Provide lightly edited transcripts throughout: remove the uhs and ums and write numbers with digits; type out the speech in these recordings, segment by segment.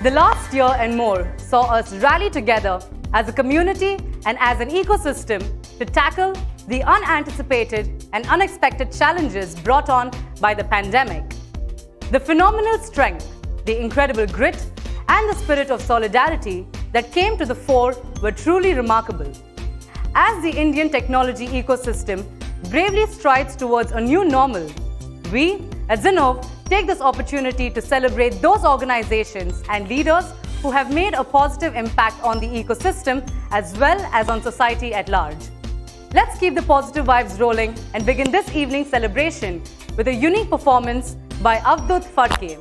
The last year and more saw us rally together as a community and as an ecosystem to tackle the unanticipated and unexpected challenges brought on by the pandemic. The phenomenal strength, the incredible grit, and the spirit of solidarity that came to the fore were truly remarkable. As the Indian technology ecosystem bravely strides towards a new normal, we at Zinnov take this opportunity to celebrate those organizations and leaders who have made a positive impact on the ecosystem as well as on society at large. Let's keep the positive vibes rolling and begin this evening's celebration with a unique performance by Avdut Fadke.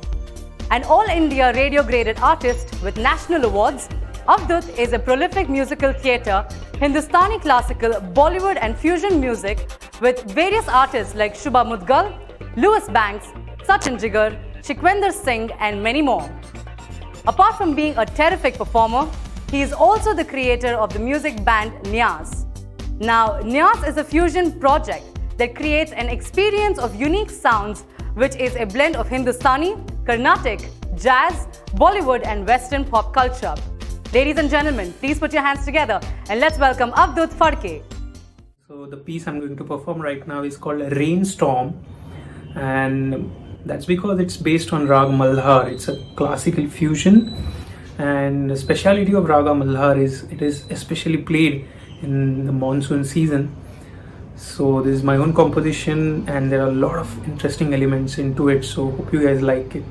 An all-India radio-graded artist with national awards, Avdut is a prolific musical theatre, Hindustani classical, Bollywood and fusion music with various artists like Shubha Mudgal, Louis Banks, Sachin Jigar, Chikwender Singh and many more. Apart from being a terrific performer, he is also the creator of the music band Nyas. Now, Nyas is a fusion project that creates an experience of unique sounds which is a blend of Hindustani, Carnatic, jazz, Bollywood and Western pop culture. Ladies and gentlemen, please put your hands together and let's welcome Avdut Fadke. So the piece I'm going to perform right now is called Rainstorm, and that's because it's based on Raga Malhar. It's a classical fusion, and the speciality of Raga Malhar is it is especially played in the monsoon season. So this is my own composition and there are a lot of interesting elements into it, so hope you guys like it.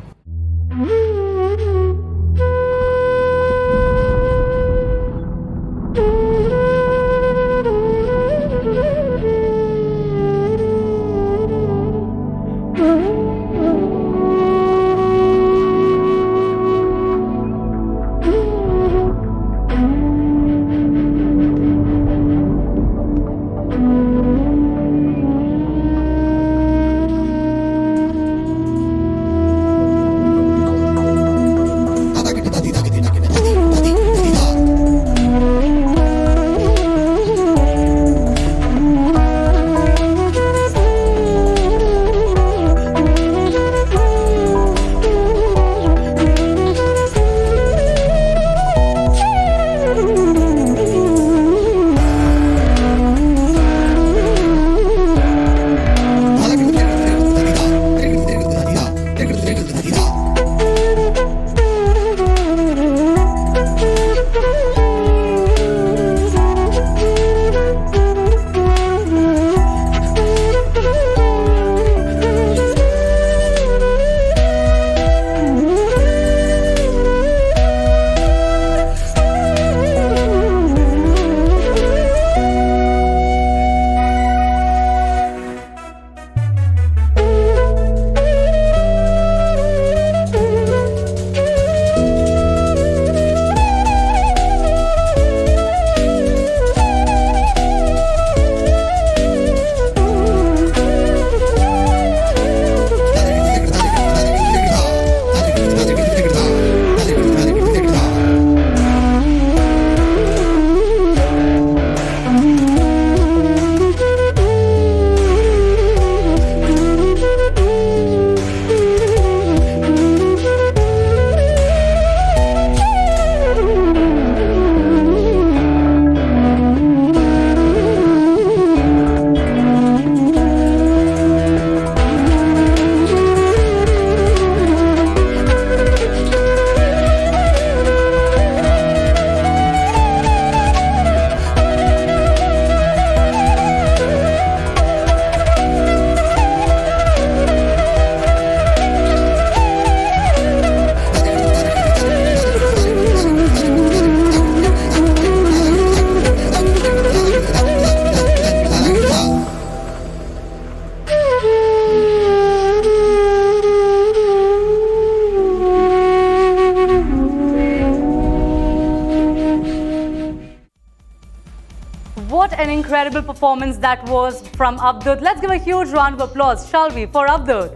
What an incredible performance that was from Avdut. Let's give a huge round of applause, shall we, for Avdut.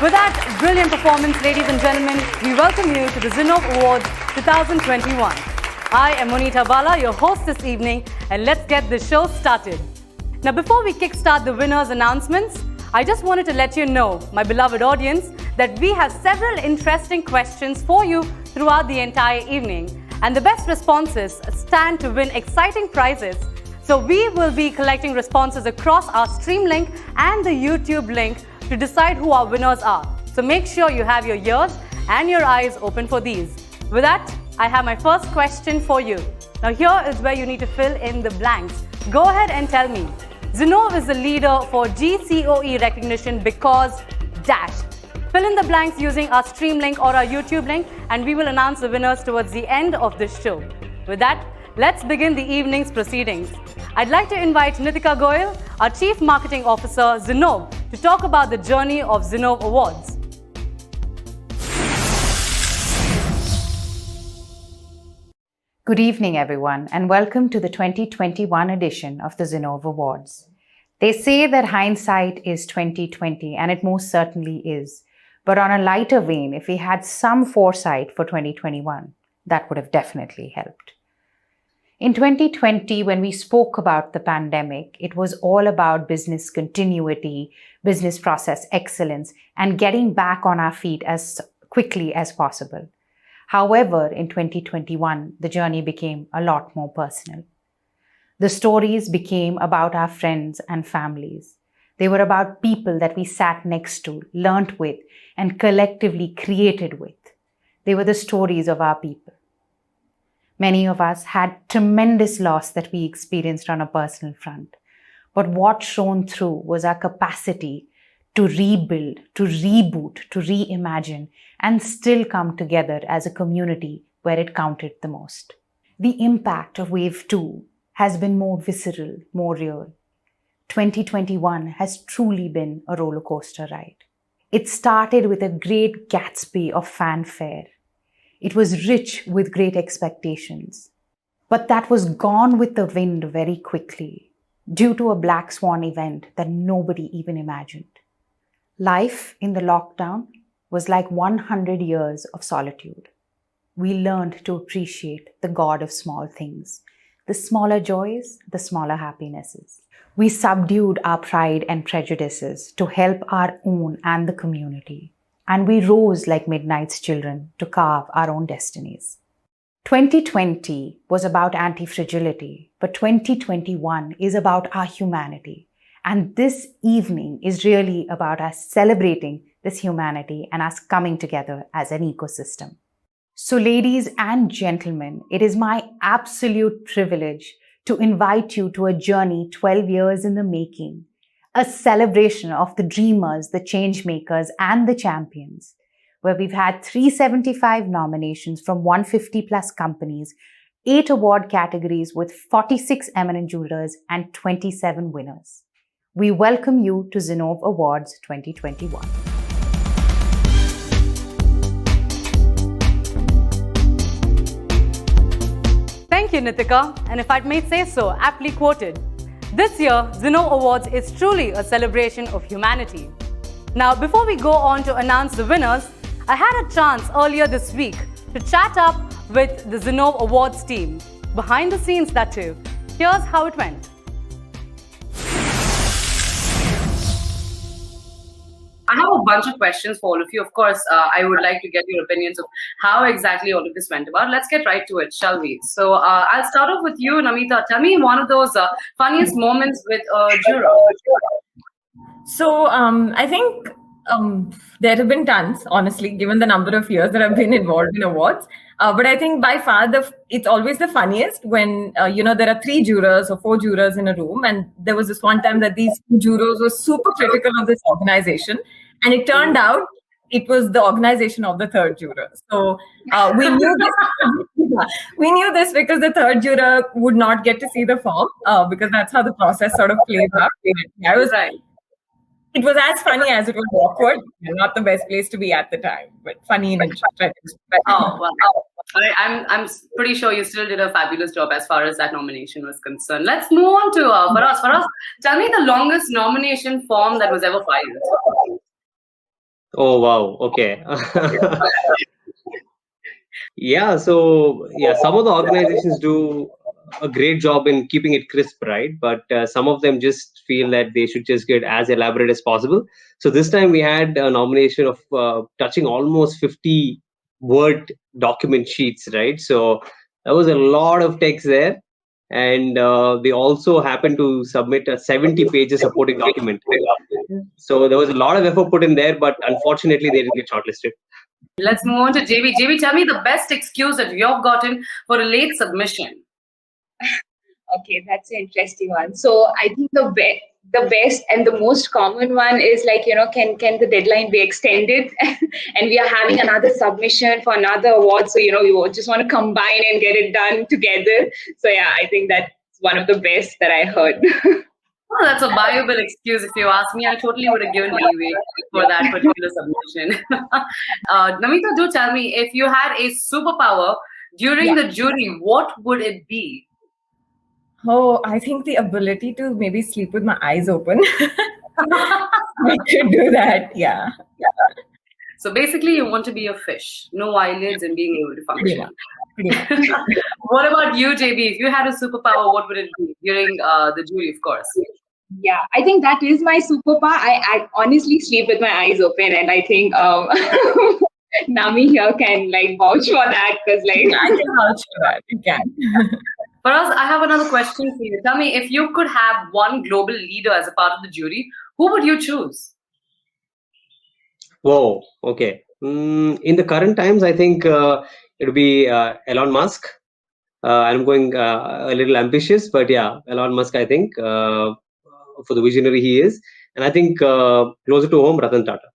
With that brilliant performance, ladies and gentlemen, we welcome you to the Zinnov Awards 2021. I am Monita Bala, your host this evening, and let's get the show started. Now, before we kickstart the winners' announcements, I just wanted to let you know, my beloved audience, that we have several interesting questions for you throughout the entire evening, and the best responses stand to win exciting prizes. So we will be collecting responses across our stream link and the YouTube link to decide who our winners are. So make sure you have your ears and your eyes open for these. With that, I have my first question for you. Now here is where you need to fill in the blanks. Go ahead and tell me. Zinnov is the leader for GCOE recognition because dash. Fill in the blanks using our stream link or our YouTube link, and we will announce the winners towards the end of this show. With that, let's begin the evening's proceedings. I'd like to invite Nitika Goyal, our Chief Marketing Officer, Zinnov, to talk about the journey of Zinnov Awards. Good evening, everyone, and welcome to the 2021 edition of the Zinnov Awards. They say that hindsight is 2020, and it most certainly is. But on a lighter vein, if we had some foresight for 2021, that would have definitely helped. In 2020, when we spoke about the pandemic, it was all about business continuity, business process excellence, and getting back on our feet as quickly as possible. However, in 2021, the journey became a lot more personal. The stories became about our friends and families. They were about people that we sat next to, learnt with, and collectively created with. They were the stories of our people. Many of us had tremendous loss that we experienced on a personal front. But what shone through was our capacity to rebuild, to reboot, to reimagine, and still come together as a community where it counted the most. The impact of Wave 2 has been more visceral, more real. 2021 has truly been a roller coaster ride. It started with a great Gatsby of fanfare. It was rich with great expectations. But that was gone with the wind very quickly due to a black swan event that nobody even imagined. Life in the lockdown was like 100 years of solitude. We learned to appreciate the God of small things, the smaller joys, the smaller happinesses. We subdued our pride and prejudices to help our own and the community. And we rose like midnight's children to carve our own destinies. 2020 was about anti-fragility, but 2021 is about our humanity. And this evening is really about us celebrating this humanity and us coming together as an ecosystem. So ladies and gentlemen, it is my absolute privilege to invite you to a journey 12 years in the making, a celebration of the dreamers, the change makers, and the champions, where we've had 375 nominations from 150 plus companies, 8 award categories with 46 eminent jurors and 27 winners. We welcome you to Zinnov Awards 2021. Thank you, Nitika, and if I may say so, aptly quoted. This year, Zinnov Awards is truly a celebration of humanity. Now, before we go on to announce the winners, I had a chance earlier this week to chat up with the Zinnov Awards team. Behind the scenes, that too. Here's how it went. I have a bunch of questions for all of you. Of course, I would like to get your opinions of how exactly all of this went about. Let's get right to it, shall we? So I'll start off with you, Namita. Tell me one of those funniest moments with a juror. So I think there have been tons, honestly, given the number of years that I've been involved in awards. But I think by far it's always the funniest when there are 3 jurors or 4 jurors in a room, and there was this one time that these 2 jurors were super critical of this organization, and it turned out it was the organization of the 3rd juror. So we knew this. We knew this because the 3rd juror would not get to see the form because that's how the process sort of plays out. I was Right. It was as funny as it was awkward. Not the best place to be at the time, but funny in a Oh, wow. I'm pretty sure you still did a fabulous job as far as that nomination was concerned. Let's move on to Faraz. Faraz, tell me the longest nomination form that was ever filed. Oh, wow. Okay. Yeah. So, yeah, some of the organizations do a great job in keeping it crisp, right? But some of them just feel that they should just get as elaborate as possible. So this time we had a nomination of touching almost 50 Word document sheets, right? So there was a lot of text there. And they also happened to submit a 70 pages supporting document. So there was a lot of effort put in there, but unfortunately they didn't get shortlisted. Let's move on to JB. JB, tell me the best excuse that you've gotten for a late submission. Okay, that's an interesting one. So I think the best and the most common one is like, can the deadline be extended? And we are having another submission for another award. So, we just want to combine and get it done together. So yeah, I think that's one of the best that I heard. Oh, that's a viable excuse if you ask me. I totally would have given leeway for that particular submission. Namita, do tell me, if you had a superpower during the jury, what would it be? Oh, I think the ability to maybe sleep with my eyes open. I could do that, yeah. So basically, you want to be a fish, no eyelids and being able to function. Pretty much. What about you, JB? If you had a superpower, what would it be during the jury, of course? Yeah, I think that is my superpower. I honestly sleep with my eyes open, and I think Nami here can vouch for that because I can vouch for that. You can. Faraz, I have another question for you. Tell me, if you could have one global leader as a part of the jury, who would you choose? Whoa, okay. In the current times, I think it would be Elon Musk. I'm going a little ambitious, but yeah, Elon Musk, I think, for the visionary he is. And I think closer to home, Ratan Tata.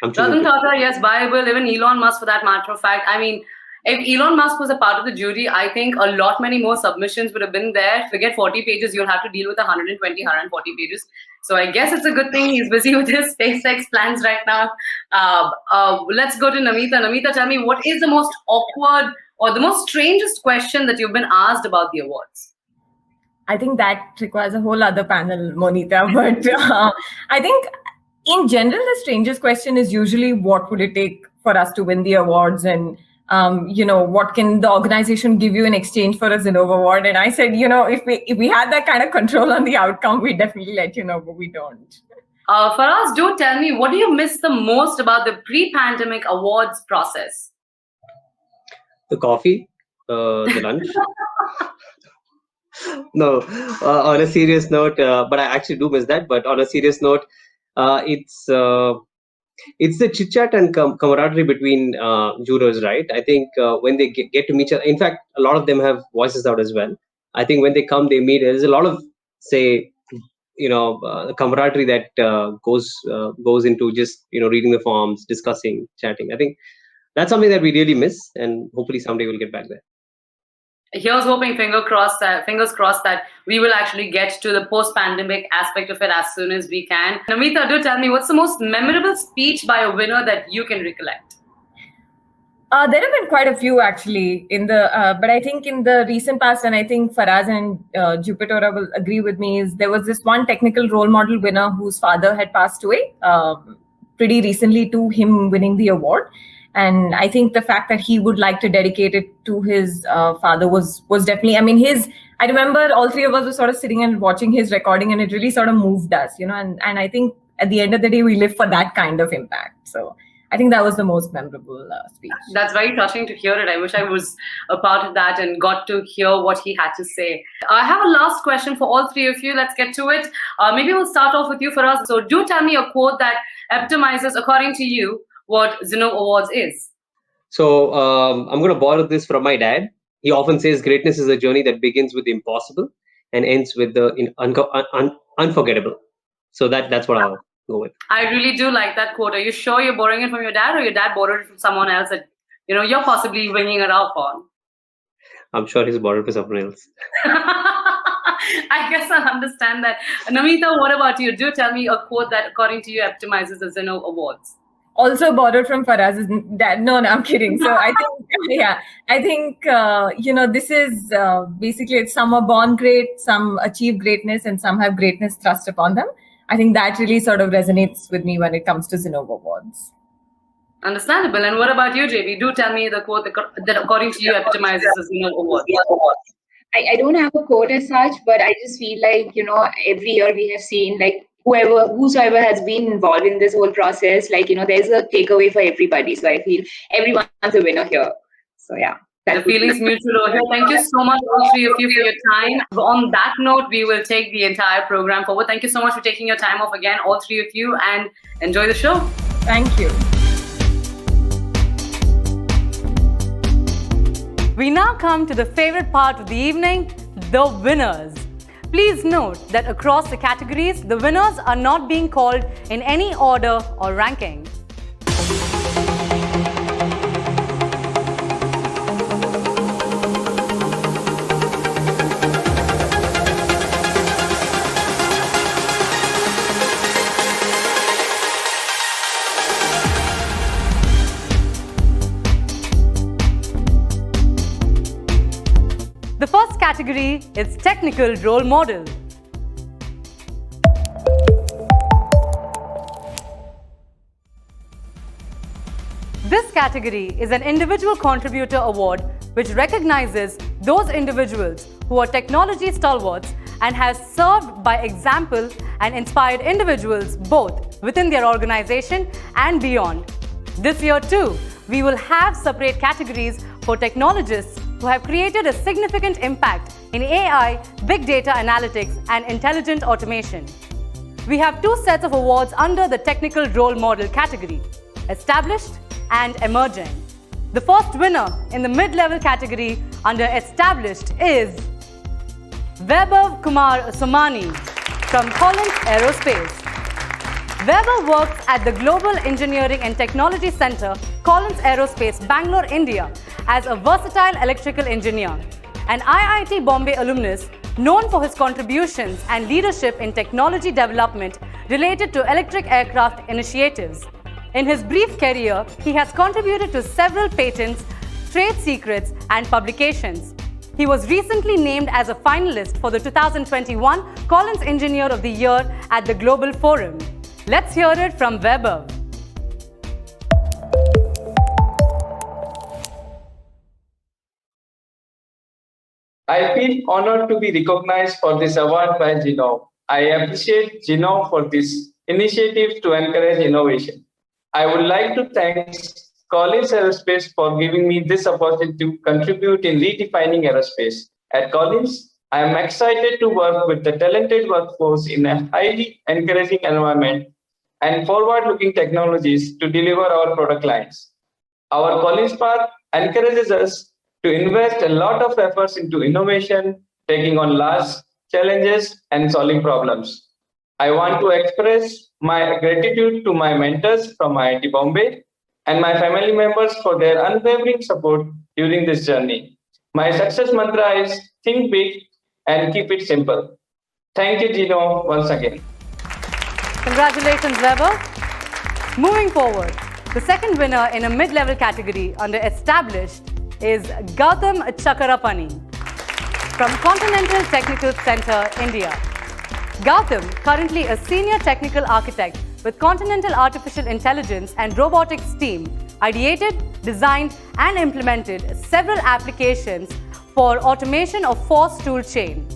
Ratan Tata, yes, viable. Even Elon Musk, for that matter of fact. I mean, if Elon Musk was a part of the jury, I think a lot many more submissions would have been there. Forget 40 pages, you'll have to deal with 120, 140 pages. So I guess it's a good thing he's busy with his SpaceX plans right now. Let's go to Namita. Namita, tell me, what is the most awkward or the most strangest question that you've been asked about the awards? I think that requires a whole other panel, Monita. But I think in general, the strangest question is usually what would it take for us to win the awards, and what can the organization give you in exchange for a Zinnov Award? And I said, if we had that kind of control on the outcome, we'd definitely let you know, but we don't. Faraz, do tell me, what do you miss the most about the pre-pandemic awards process? The coffee, the lunch. No, on a serious note, but I actually do miss that. But on a serious note, it's the chit chat and camaraderie between jurors, right? I think when they get to meet each other, in fact, a lot of them have voices out as well. I think when they come, they meet. There's a lot of camaraderie that goes into just reading the forms, discussing, chatting. I think that's something that we really miss, and hopefully someday we'll get back there. Here's hoping, fingers crossed that we will actually get to the post-pandemic aspect of it as soon as we can. Namita, do tell me, what's the most memorable speech by a winner that you can recollect? There have been quite a few actually but I think in the recent past, and I think Faraz and Jupiter will agree with me, is there was this one technical role model winner whose father had passed away pretty recently to him winning the award. And I think the fact that he would like to dedicate it to his father was definitely, I remember all three of us were sort of sitting and watching his recording, and it really sort of moved us, and I think at the end of the day, we live for that kind of impact. So I think that was the most memorable speech. That's very touching to hear it. I wish I was a part of that and got to hear what he had to say. I have a last question for all three of you. Let's get to it. Maybe we'll start off with you, Faraz. So do tell me a quote that epitomizes, according to you, what Zinnov Awards is. So I'm going to borrow this from my dad. He often says greatness is a journey that begins with the impossible and ends with the unforgettable. So that's what I'll go with. I really do like that quote. Are you sure you're borrowing it from your dad, or your dad borrowed it from someone else that you're possibly winging it off on? I'm sure he's borrowed from someone else. I guess I understand that. Namita, what about you? Do tell me a quote that, according to you, epitomizes the Zinnov Awards. Also borrowed from Faraz's dad. No, I'm kidding. So I think, this is basically, some are born great, some achieve greatness, and some have greatness thrust upon them. I think that really sort of resonates with me when it comes to Zinnov Awards. Understandable. And what about you, JB? Do tell me the quote that, according to you, epitomizes the Zinnov Awards. I don't have a quote as such, but I just feel like, every year we have seen whosoever has been involved in this whole process, like, there's a takeaway for everybody. So I feel everyone's a winner here. So yeah, The that would be feeling's mutual over here. Thank you so much, all three of you, for your time. On that note, we will take the entire program forward. Thank you so much for taking your time off again, all three of you, and enjoy the show. Thank you. We now come to the favorite part of the evening, the winners. Please note that across the categories, the winners are not being called in any order or ranking. The first category is Technical Role Model. This category is an Individual Contributor Award which recognizes those individuals who are technology stalwarts and has served by example and inspired individuals both within their organization and beyond. This year too, we will have separate categories for technologists who have created a significant impact in AI, big data analytics, and intelligent automation. We have two sets of awards under the Technical Role Model category, Established and Emerging. The first winner in the mid-level category under Established is Vaibhav Kumar Somani from Collins Aerospace. Vaibhav works at the Global Engineering and Technology Center, Collins Aerospace, Bangalore, India, as a versatile electrical engineer, an IIT Bombay alumnus known for his contributions and leadership in technology development related to electric aircraft initiatives. In his brief career, he has contributed to several patents, trade secrets, and publications. He was recently named as a finalist for the 2021 Collins Engineer of the Year at the Global Forum. Let's hear it from Vaibhav. I feel honored to be recognized for this award by Zinnov. I appreciate Zinnov for this initiative to encourage innovation. I would like to thank Collins Aerospace for giving me this opportunity to contribute in redefining aerospace. At Collins, I am excited to work with the talented workforce in a highly encouraging environment and forward-looking technologies to deliver our product lines. Our Collins Park encourages us to invest a lot of efforts into innovation, taking on large challenges, and solving problems. I want to express my gratitude to my mentors from IIT Bombay and my family members for their unwavering support during this journey. My success mantra is think big and keep it simple. Thank you, Gino, once again. Congratulations, Vaibhav. Moving forward, the second winner in a mid-level category under Established is Gautam Chakarapani from Continental Technical Center, India. Gautam, currently a senior technical architect with Continental Artificial Intelligence and Robotics team, ideated, designed, and implemented several applications for automation of force tool chain.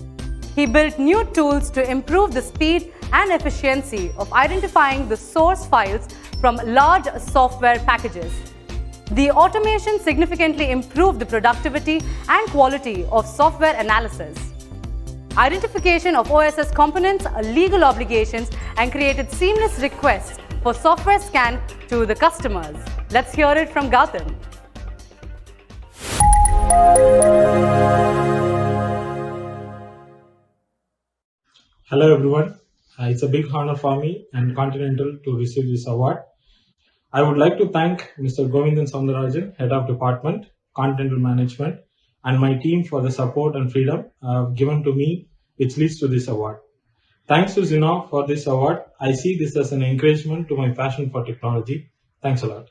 He built new tools to improve the speed and efficiency of identifying the source files from large software packages. The automation significantly improved the productivity and quality of software analysis, identification of OSS components, legal obligations, and created seamless requests for software scan to the customers. Let's hear it from Gautam. Hello everyone. It's a big honor for me and Continental to receive this award. I would like to thank Mr. Govindan Soundarajan, Head of Department, Continental Management, and my team for the support and freedom given to me, which leads to this award. Thanks to Zinnov for this award. I see this as an encouragement to my passion for technology. Thanks a lot.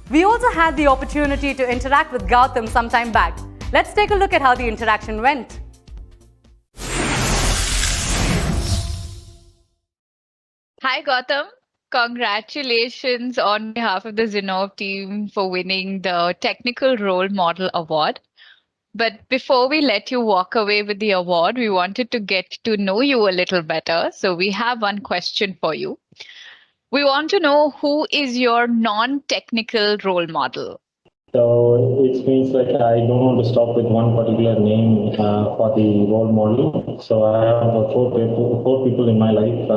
We also had the opportunity to interact with Gautam some time back. Let's take a look at how the interaction went. Hi Gautam, congratulations on behalf of the Zinnov team for winning the Technical Role Model Award. But before we let you walk away with the award, we wanted to get to know you a little better. So we have one question for you. We want to know, who is your non-technical role model? So it means like I don't want to stop with one particular name for the role model. So I have four people in my life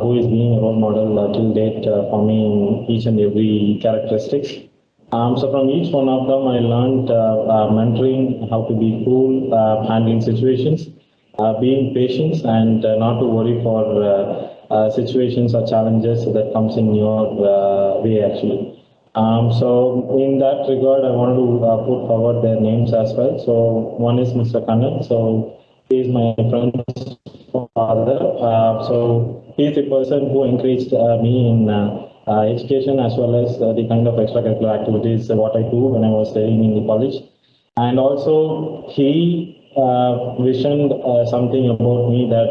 who is being a role model till date for me in each and every characteristics. So from each one of them, I learned mentoring, how to be cool, handling situations, being patient, and not to worry for situations or challenges that comes in your way actually. So in that regard, I wanted to put forward their names as well. So one is Mr. Kannan. So he is my friend's father. So he is the person who encouraged me in education as well as the kind of extracurricular activities what I do when I was studying in the college. And also he visioned something about me that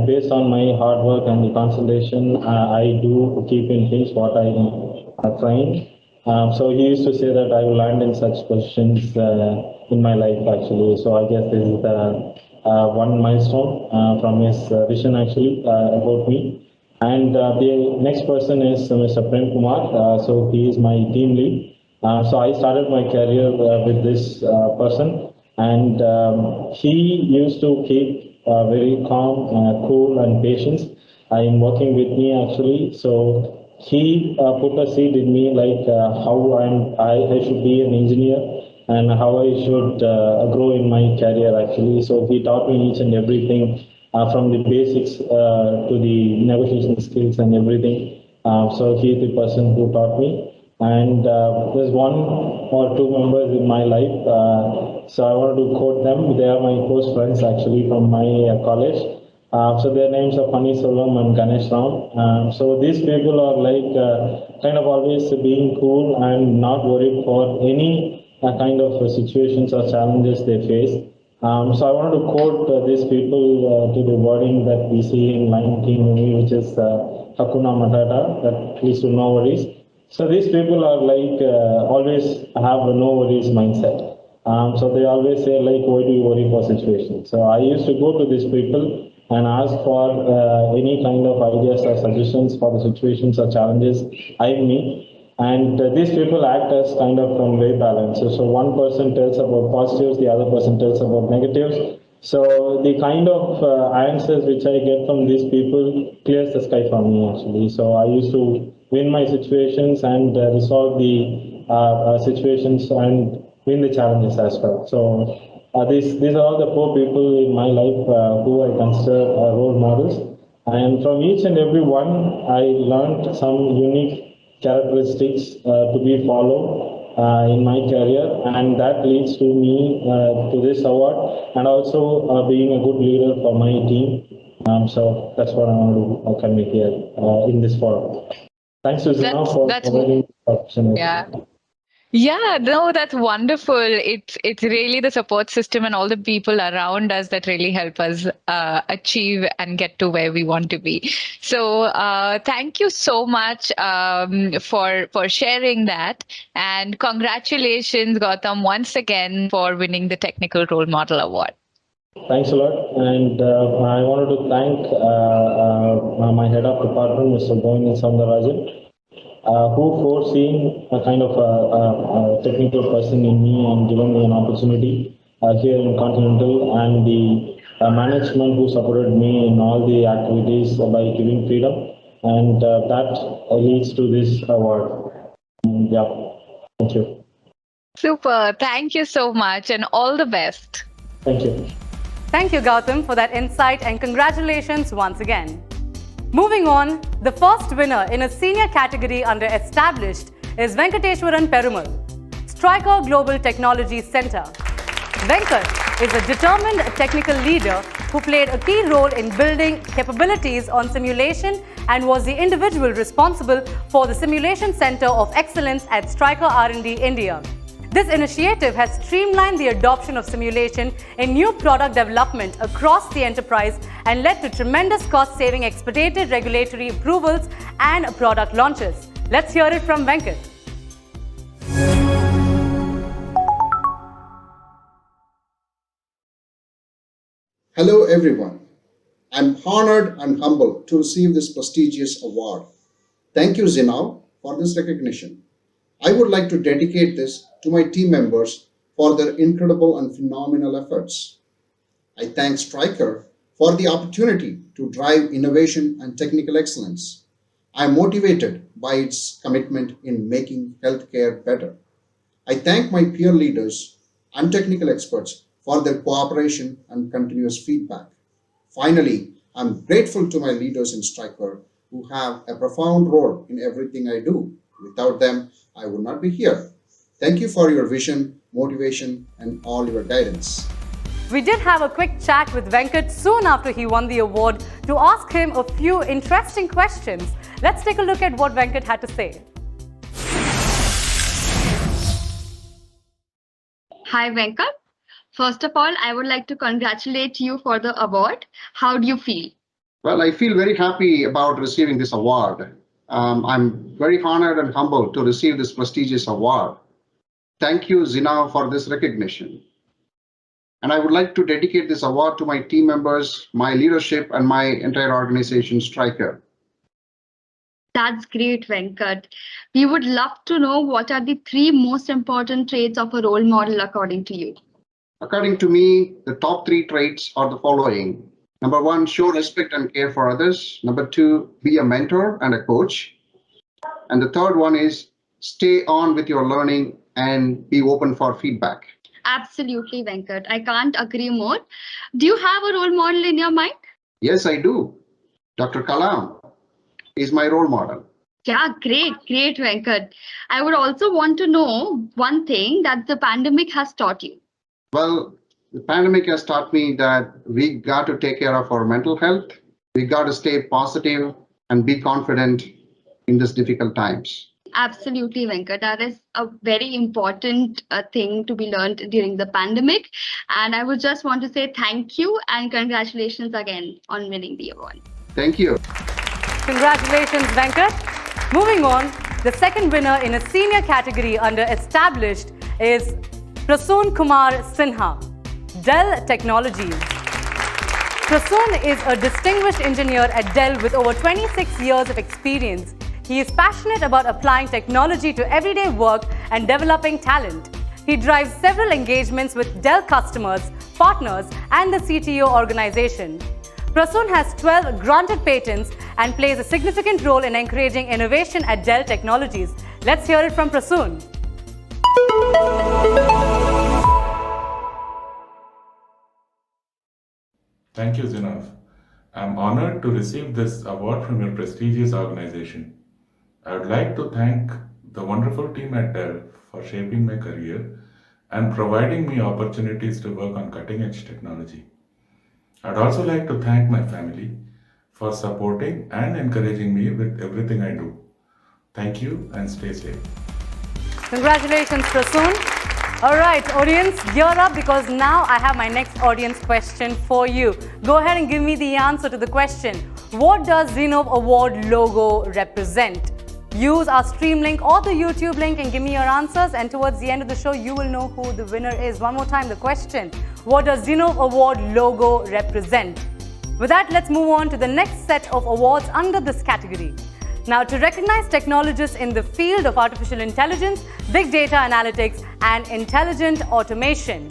based on my hard work and the concentration, I do keep in things what I trying. So he used to say that I will land in such positions in my life actually. So I guess this is the one milestone from his vision actually about me. And the next person is Mr. Prem Kumar. So he is my team lead. So I started my career with this person, and he used to keep very calm, cool, and patient in working with me actually. So he put a seed in me like how I should be an engineer and how I should grow in my career actually. So he taught me each and everything from the basics to the negotiation skills and everything. So he is the person who taught me. And there's one or two members in my life. So I wanted to quote them. They are my close friends actually from my college. So their names are Pani Solam and Ganesh Ram. So these people are like kind of always being cool and not worried for any kind of situations or challenges they face. So I wanted to quote these people to the wording that we see in Lion King movie, which is Hakuna Matata, that please do no worries. So these people are like always have a no worries mindset. So they always say like, why do you worry for situations? So I used to go to these people and ask for any kind of ideas or suggestions for the situations or challenges I meet. And these people act as kind of way balance. So one person tells about positives, the other person tells about negatives. So the kind of answers which I get from these people clears the sky for me actually. So I used to win my situations and resolve the situations and win the challenges as well. So these are all the four people in my life who I consider role models. And from each and every one, I learned some unique characteristics to be followed in my career, and that leads to me to this award, and also being a good leader for my team. So that's what I want to convey here in this forum. Thanks to Zinnov for providing the opportunity. Yeah, no, that's wonderful. It's really the support system and all the people around us that really help us achieve and get to where we want to be. So thank you so much for sharing that, and congratulations, Gautam, once again for winning the Technical Role Model Award. Thanks a lot, and I wanted to thank my head of department, Mr. Govindan Soundarajan, who foreseen a kind of a technical person in me and given me an opportunity here in Continental, and the management who supported me in all the activities by giving freedom, and that leads to this award. Yeah, thank you. Super. Thank you so much, and all the best. Thank you. Thank you, Gautam, for that insight, and congratulations once again. Moving on, the first winner in a senior category under Established is Venkateshwaran Perumal, Striker Global Technology Center. Venkat is a determined technical leader who played a key role in building capabilities on simulation and was the individual responsible for the Simulation Center of Excellence at Striker R&D India. This initiative has streamlined the adoption of simulation in new product development across the enterprise and led to tremendous cost-saving expedited regulatory approvals and product launches. Let's hear it from Venkat. Hello, everyone. I'm honored and humbled to receive this prestigious award. Thank you, Zinnov, for this recognition. I would like to dedicate this to my team members for their incredible and phenomenal efforts. I thank Stryker for the opportunity to drive innovation and technical excellence. I'm motivated by its commitment in making healthcare better. I thank my peer leaders and technical experts for their cooperation and continuous feedback. Finally, I'm grateful to my leaders in Stryker who have a profound role in everything I do. Without them, I would not be here. Thank you for your vision, motivation, and all your guidance. We did have a quick chat with Venkat soon after he won the award to ask him a few interesting questions. Let's take a look at what Venkat had to say. Hi, Venkat. First of all, I would like to congratulate you for the award. How do you feel? Well, I feel very happy about receiving this award. I'm very honored and humbled to receive this prestigious award. Thank you, Zina, for this recognition. And I would like to dedicate this award to my team members, my leadership, and my entire organization, Stryker. That's great, Venkat. We would love to know what are the 3 most important traits of a role model according to you. According to me, the top 3 traits are the following. Number 1, show respect and care for others. Number 2, be a mentor and a coach. And the third one is stay on with your learning and be open for feedback. Absolutely, Venkat. I can't agree more. Do you have a role model in your mind? Yes, I do. Dr. Kalam is my role model. Yeah, great, Venkat. I would also want to know one thing that the pandemic has taught you. Well, the pandemic has taught me that we got to take care of our mental health. We got to stay positive and be confident in these difficult times. Absolutely, Venkat. That is a very important thing to be learned during the pandemic. And I would just want to say thank you and congratulations again on winning the award. Thank you. Congratulations, Venkat. Moving on, the second winner in a senior category under Established is Prasoon Kumar Sinha, Dell Technologies. Prasoon is a distinguished engineer at Dell with over 26 years of experience. He is passionate about applying technology to everyday work and developing talent. He drives several engagements with Dell customers, partners, and the CTO organization. Prasoon has 12 granted patents and plays a significant role in encouraging innovation at Dell Technologies. Let's hear it from Prasoon. Thank you, Zinnov. I'm honored to receive this award from your prestigious organization. I would like to thank the wonderful team at Dell for shaping my career and providing me opportunities to work on cutting-edge technology. I'd also like to thank my family for supporting and encouraging me with everything I do. Thank you and stay safe. Congratulations, Prasoon. All right, audience, gear up because now I have my next audience question for you. Go ahead and give me the answer to the question. What does Zinnov Award logo represent? Use our stream link or the YouTube link and give me your answers, and towards the end of the show, you will know who the winner is. One more time, the question. What does Zinnov Award logo represent? With that, let's move on to the next set of awards under this category. Now, to recognize technologists in the field of artificial intelligence, big data analytics, and intelligent automation.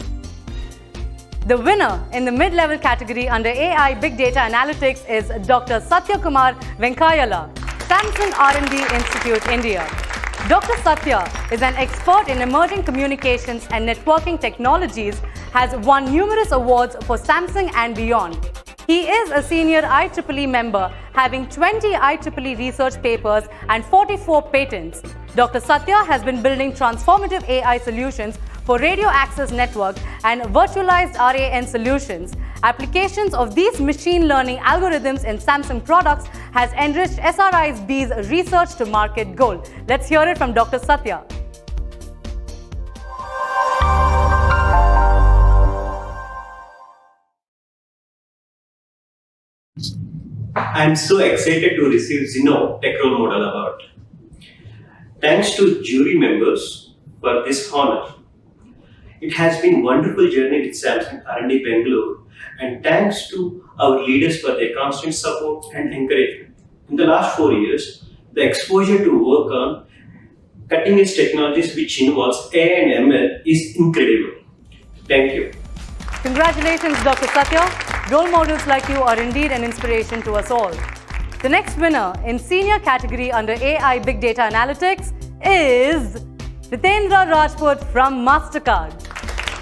The winner in the mid-level category under AI Big Data Analytics is Dr. Satya Kumar Venkayala, Samsung R&D Institute, India. Dr. Satya is an expert in emerging communications and networking technologies, has won numerous awards for Samsung and beyond. He is a senior IEEE member, having 20 IEEE research papers and 44 patents. Dr. Satya has been building transformative AI solutions for radio access network and virtualized RAN solutions. Applications of these machine learning algorithms in Samsung products has enriched SRI's research to market goal. Let's hear it from Dr. Satya. I'm so excited to receive Zinnov Tech Role Model Award. Thanks to jury members for this honor. It has been a wonderful journey with Samsung R&D Bangalore, and thanks to our leaders for their constant support and encouragement. In the last 4 years, the exposure to work on cutting-edge technologies which involves AI and ML is incredible. Thank you. Congratulations, Dr. Satya. Role models like you are indeed an inspiration to us all. The next winner in senior category under AI Big Data Analytics is Nitendra Rajput from MasterCard.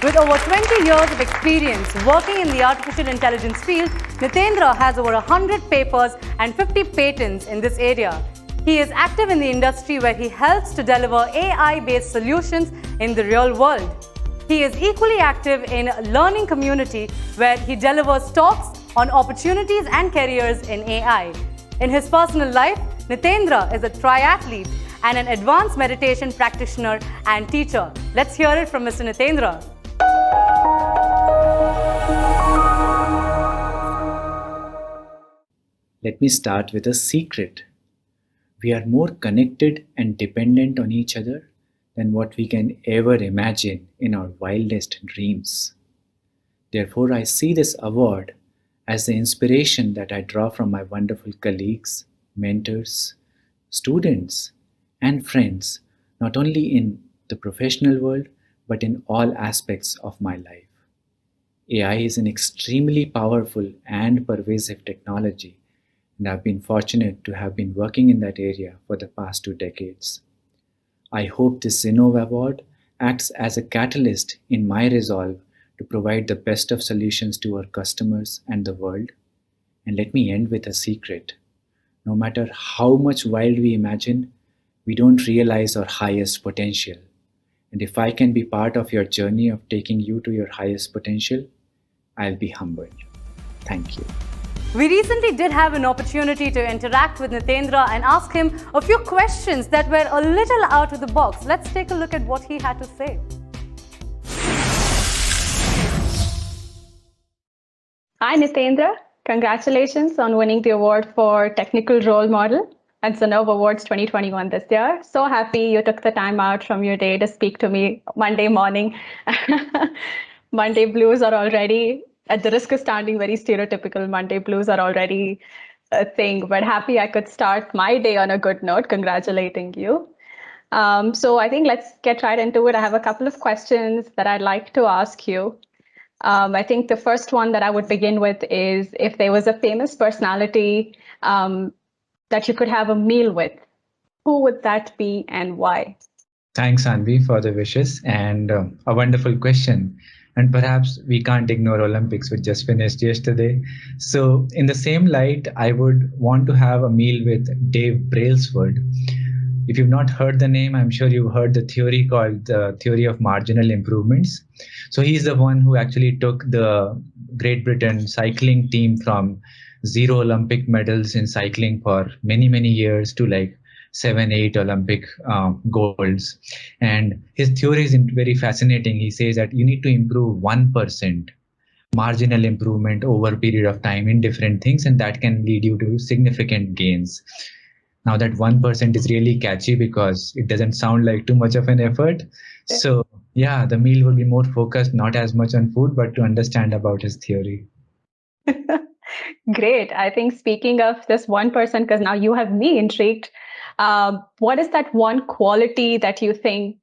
With over 20 years of experience working in the artificial intelligence field, Nitendra has over 100 papers and 50 patents in this area. He is active in the industry where he helps to deliver AI-based solutions in the real world. He is equally active in a learning community where he delivers talks on opportunities and careers in AI. In his personal life, Nitendra is a triathlete and an advanced meditation practitioner and teacher. Let's hear it from Mr. Nitendra. Let me start with a secret. We are more connected and dependent on each other than what we can ever imagine in our wildest dreams. Therefore, I see this award as the inspiration that I draw from my wonderful colleagues, mentors, students, and friends, not only in the professional world, but in all aspects of my life. AI is an extremely powerful and pervasive technology, and I've been fortunate to have been working in that area for the past 2 decades. I hope this Zinnov Award acts as a catalyst in my resolve to provide the best of solutions to our customers and the world. And let me end with a secret. No matter how much wild we imagine, we don't realize our highest potential. And if I can be part of your journey of taking you to your highest potential, I'll be humbled. Thank you. We recently did have an opportunity to interact with Nitendra and ask him a few questions that were a little out of the box. Let's take a look at what he had to say. Hi, Nitendra. Congratulations on winning the award for Technical Role Model at Zinnov Awards 2021 this year. So happy you took the time out from your day to speak to me Monday morning. Monday blues are already, at the risk of sounding very stereotypical, Monday blues are already a thing, but happy I could start my day on a good note, congratulating you. So I think let's get right into it. I have a couple of questions that I'd like to ask you. I think the first one that I would begin with is if there was a famous personality that you could have a meal with, who would that be and why? Thanks, Anvi, for the wishes and a wonderful question. And perhaps we can't ignore Olympics, which just finished yesterday. So in the same light, I would want to have a meal with Dave Brailsford. If you've not heard the name, I'm sure you've heard the theory called the theory of marginal improvements. So he's the one who actually took the Great Britain cycling team from 0 Olympic medals in cycling for many, many years to like 7, 8 Olympic golds. And his theory is very fascinating. He says that you need to improve 1% marginal improvement over a period of time in different things, and that can lead you to significant gains. Now that 1% is really catchy because it doesn't sound like too much of an effort. So yeah, the meal will be more focused, not as much on food, but to understand about his theory. Great. I think speaking of this 1%, because now you have me intrigued, what is that one quality that you think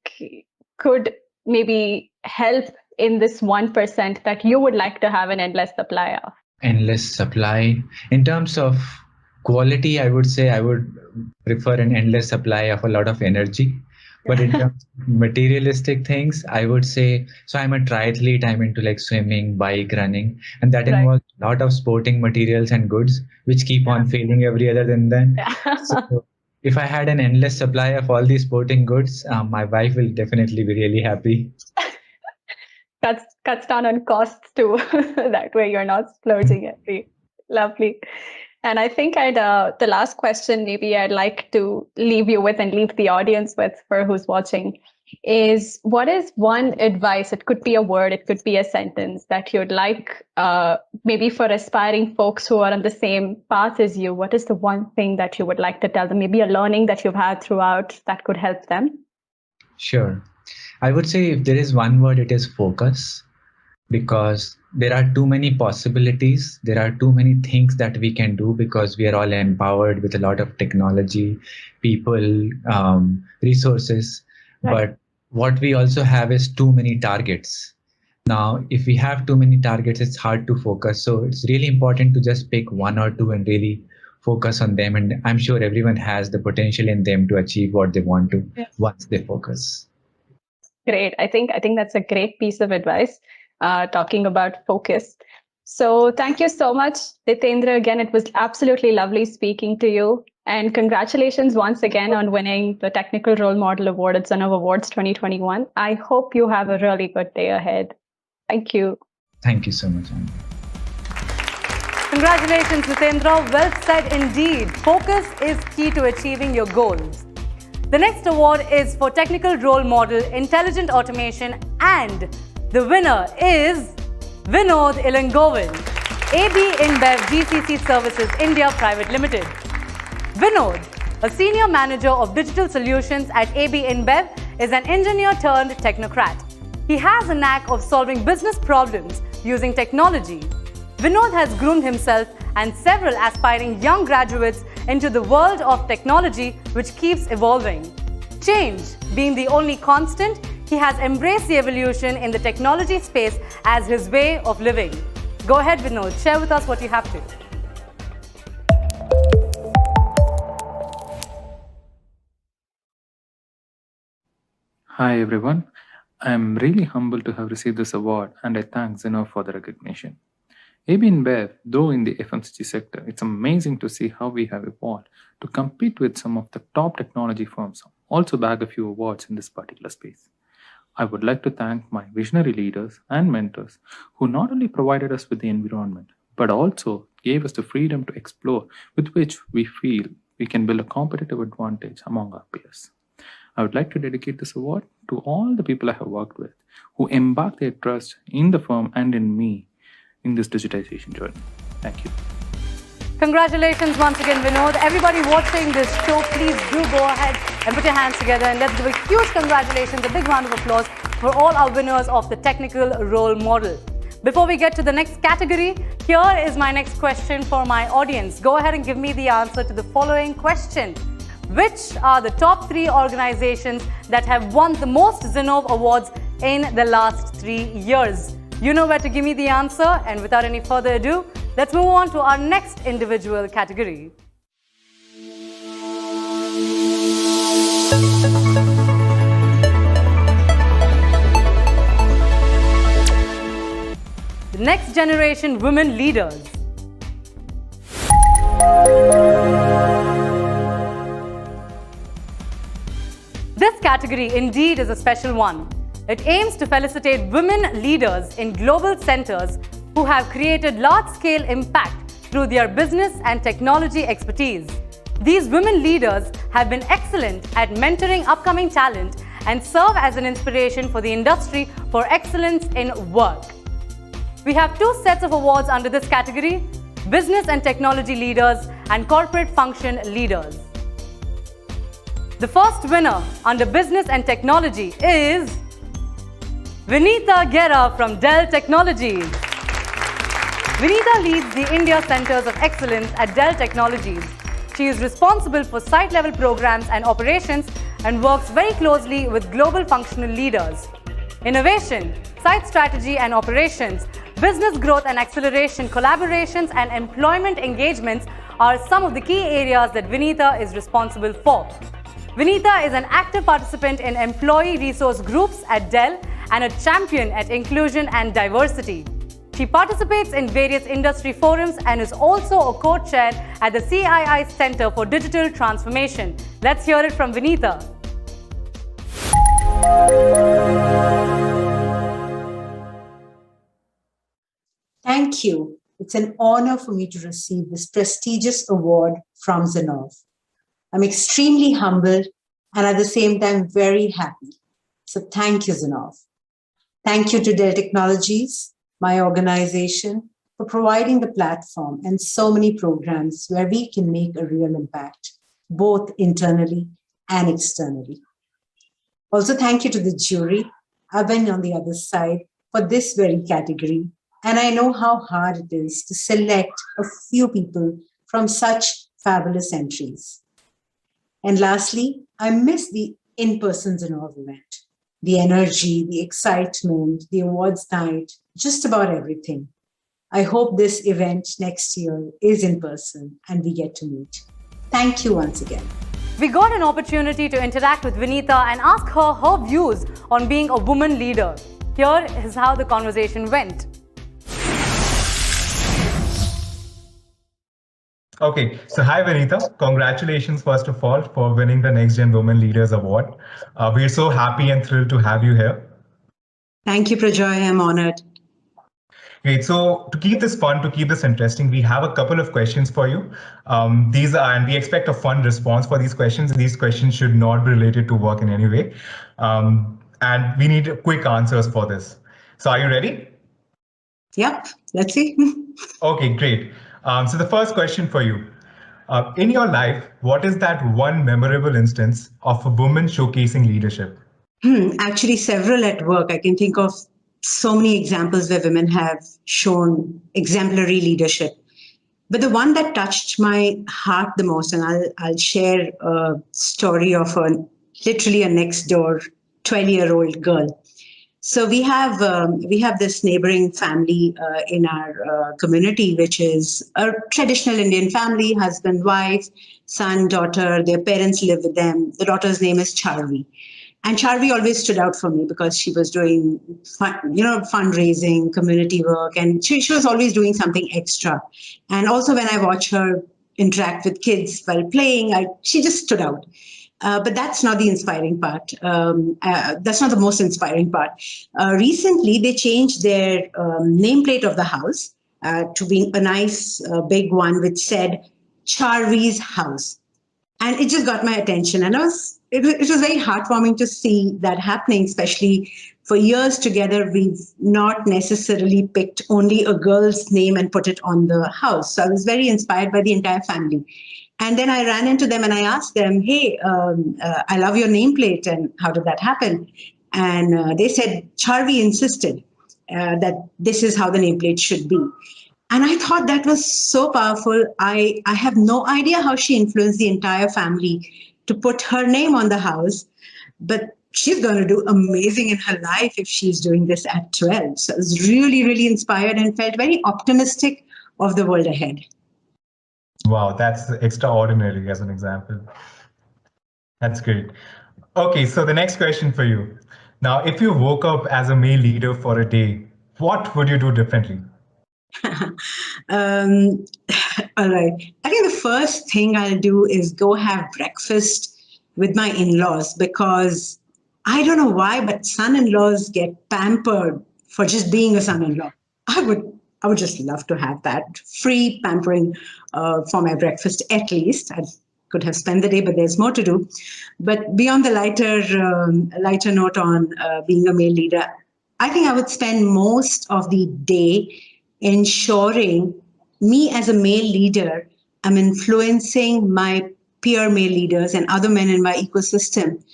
could maybe help in this 1% that you would like to have an endless supply of? Endless supply. In terms of quality, I would say I would prefer an endless supply of a lot of energy. But in terms of materialistic things, I would say, so I'm a triathlete, I'm into like swimming, bike, running, and that involves a lot of sporting materials and goods, which keep on failing every other than then. So if I had an endless supply of all these sporting goods, my wife will definitely be really happy. Cuts down on costs too. That way you're not splurging every. Lovely. And I think the last question maybe I'd like to leave you with and leave the audience with for who's watching is what is one advice, it could be a word, it could be a sentence that you'd like maybe for aspiring folks who are on the same path as you, what is the one thing that you would like to tell them, maybe a learning that you've had throughout that could help them? Sure. I would say if there is one word, it is focus, because there are too many possibilities. There are too many things that we can do because we are all empowered with a lot of technology, people, resources. Right. But what we also have is too many targets. Now, if we have too many targets, it's hard to focus. So it's really important to just pick one or two and really focus on them. And I'm sure everyone has the potential in them to achieve what they want to once they focus. Great. I think that's a great piece of advice, talking about focus. So thank you so much, Nitendra. Again, it was absolutely lovely speaking to you. And congratulations once again on winning the Technical Role Model Award at Zinnov Awards 2021. I hope you have a really good day ahead. Thank you. Thank you so much, Anand. Congratulations, Nitendra. Well said indeed. Focus is key to achieving your goals. The next award is for Technical Role Model, Intelligent Automation, and the winner is Vinod Ilangovan, AB InBev GCC Services India Private Limited. Vinod, a senior manager of digital solutions at AB InBev, is an engineer turned technocrat. He has a knack of solving business problems using technology. Vinod has groomed himself and several aspiring young graduates into the world of technology, which keeps evolving. Change being the only constant, he has embraced the evolution in the technology space as his way of living. Go ahead, Vinod, share with us what you have to. Hi everyone, I am really humbled to have received this award and I thank Zinnov for the recognition. AB InBev, though in the FMCG sector, it's amazing to see how we have evolved to compete with some of the top technology firms, also bag a few awards in this particular space. I would like to thank my visionary leaders and mentors who not only provided us with the environment, but also gave us the freedom to explore with which we feel we can build a competitive advantage among our peers. I would like to dedicate this award to all the people I have worked with who embark their trust in the firm and in me in this digitization journey. Thank you. Congratulations once again, Vinod. Everybody watching this show, please do go ahead and put your hands together and let's give a huge congratulations, a big round of applause for all our winners of the Technical Role Model. Before we get to the next category, here is my next question for my audience. Go ahead and give me the answer to the following question. Which are the top 3 organizations that have won the most Zinnov Awards in the last 3 years? You know where to give me the answer, and without any further ado, let's move on to our next individual category. The next generation women leaders. This category indeed is a special one. It aims to felicitate women leaders in global centers who have created large-scale impact through their business and technology expertise. These women leaders have been excellent at mentoring upcoming talent and serve as an inspiration for the industry for excellence in work. We have 2 sets of awards under this category: Business and Technology Leaders and Corporate Function Leaders. The first winner under Business and Technology is Vinita Gera from Dell Technologies. Vinita leads the India Centers of Excellence at Dell Technologies. She is responsible for site-level programs and operations and works very closely with global functional leaders. Innovation, site strategy and operations, business growth and acceleration, collaborations and employment engagements are some of the key areas that Vinita is responsible for. Vinita is an active participant in employee resource groups at Dell and a champion at inclusion and diversity. She participates in various industry forums and is also a co-chair at the CII Center for Digital Transformation. Let's hear it from Vinita. Thank you. It's an honor for me to receive this prestigious award from Zinnov. I'm extremely humbled and at the same time very happy. So thank you, Zinnov. Thank you to Dell Technologies, my organization, for providing the platform and so many programs where we can make a real impact, both internally and externally. Also, thank you to the jury. I've been on the other side for this very category, and I know how hard it is to select a few people from such fabulous entries. And lastly, I miss the in-person Zinnov event, the energy, the excitement, the awards night, just about everything. I hope this event next year is in person and we get to meet. Thank you once again. We got an opportunity to interact with Vinita and ask her views on being a woman leader. Here is how the conversation went. Okay, so hi Vinita. Congratulations first of all for winning the Next Gen Women Leaders Award. We're so happy and thrilled to have you here. Thank you, Prajoy. I'm honored. Great. So to keep this fun, to keep this interesting, we have a couple of questions for you. And we expect a fun response for these questions. These questions should not be related to work in any way. And we need quick answers for this. So are you ready? Yep, let's see. Okay, great. So the first question for you. In your life, what is that one memorable instance of a woman showcasing leadership? Actually, several at work. I can think of so many examples where women have shown exemplary leadership. But the one that touched my heart the most, and I'll share a story of literally a next door 12-year-old girl. So we have this neighboring family in our community, which is a traditional Indian family, husband, wife, son, daughter. Their parents live with them. The daughter's name is Charvi. And Charvi always stood out for me because she was doing, fundraising, community work, and she was always doing something extra. And also when I watch her interact with kids while playing, she just stood out. But that's not the inspiring part. That's not the most inspiring part. Recently, they changed their nameplate of the house to be a nice big one which said Charvi's house. And it just got my attention. And it was very heartwarming to see that happening, especially for years together. We've not necessarily picked only a girl's name and put it on the house. So I was very inspired by the entire family. And then I ran into them and I asked them, hey, I love your nameplate. And how did that happen? And they said, Charvi insisted that this is how the nameplate should be. And I thought that was so powerful. I have no idea how she influenced the entire family to put her name on the house, but she's going to do amazing in her life if she's doing this at 12. So I was really, really inspired and felt very optimistic of the world ahead. Wow, that's extraordinary as an example. That's great. Okay, so the next question for you. Now, if you woke up as a male leader for a day, what would you do differently? All right. I think the first thing I'll do is go have breakfast with my in-laws, because I don't know why, but son-in-laws get pampered for just being a son-in-law. I would just love to have that free pampering for my breakfast, at least. I could have spent the day, but there's more to do. But beyond the lighter note on being a male leader, I think I would spend most of the day ensuring me as a male leader, I'm influencing my peer male leaders and other men in my ecosystem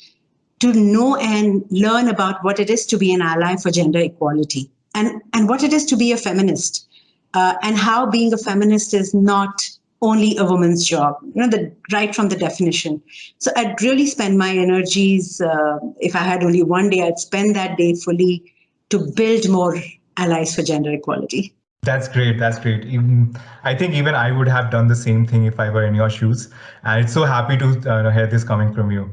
to know and learn about what it is to be an ally for gender equality and what it is to be a feminist, and how being a feminist is not only a woman's job, right from the definition. So I'd really spend my energies, if I had only one day, I'd spend that day fully to build more allies for gender equality. That's great. That's great. I think even I would have done the same thing if I were in your shoes. And it's so happy to hear this coming from you.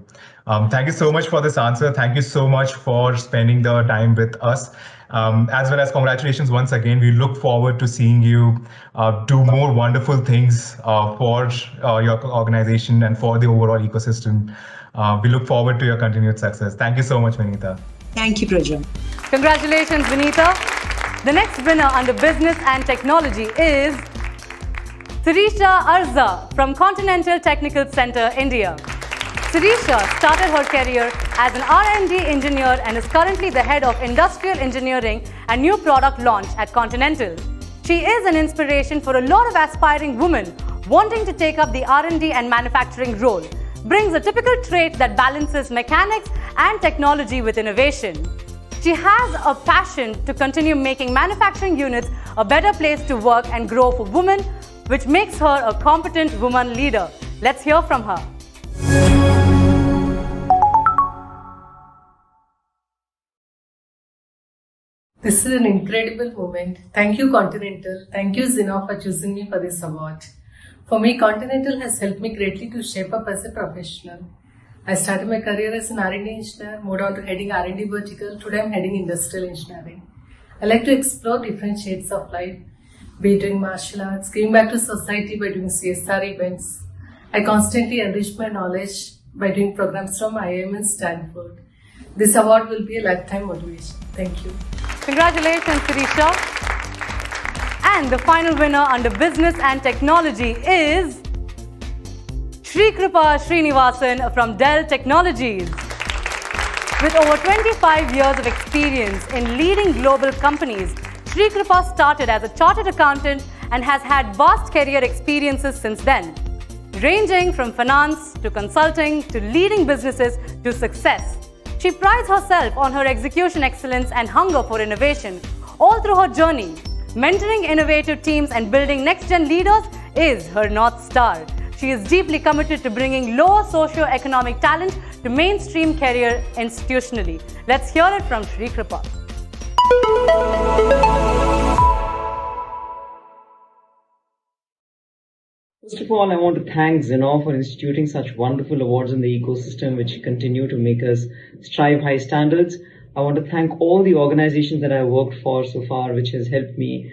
Thank you so much for this answer. Thank you so much for spending the time with us. As well as congratulations once again. We look forward to seeing you do more wonderful things for your organization and for the overall ecosystem. We look forward to your continued success. Thank you so much, Vinita. Thank you, Prajan. Congratulations, Vinita. The next winner under Business and Technology is Sirisha Arza from Continental Technical Center, India. Sirisha started her career as an R&D engineer and is currently the head of industrial engineering and new product launch at Continental. She is an inspiration for a lot of aspiring women wanting to take up the R&D and manufacturing role. brings a typical trait that balances mechanics and technology with innovation. She has a passion to continue making manufacturing units a better place to work and grow for women, which makes her a competent woman leader. Let's hear from her. This is an incredible moment. Thank you, Continental. Thank you, Zinnov, for choosing me for this award. For me, Continental has helped me greatly to shape up as a professional. I started my career as an R&D engineer, moved on to heading R&D vertical. Today, I'm heading industrial engineering. I like to explore different shades of life, be it doing martial arts, giving back to society by doing CSR events. I constantly enrich my knowledge by doing programs from IIM and Stanford. This award will be a lifetime motivation. Thank you. Congratulations, Sirisha. And the final winner under business and technology is Sri Kripa Srinivasan from Dell Technologies. With over 25 years of experience in leading global companies, Sri Kripa started as a chartered accountant and has had vast career experiences since then, ranging from finance to consulting to leading businesses to success. She prides herself on her execution excellence and hunger for innovation. All through her journey, mentoring innovative teams and building next-gen leaders is her North Star. She is deeply committed to bringing low socio-economic talent to mainstream career institutionally. Let's hear it from Sri Kripa. First of all, I want to thank Zinnov for instituting such wonderful awards in the ecosystem which continue to make us strive high standards. I want to thank all the organizations that I've worked for so far, which has helped me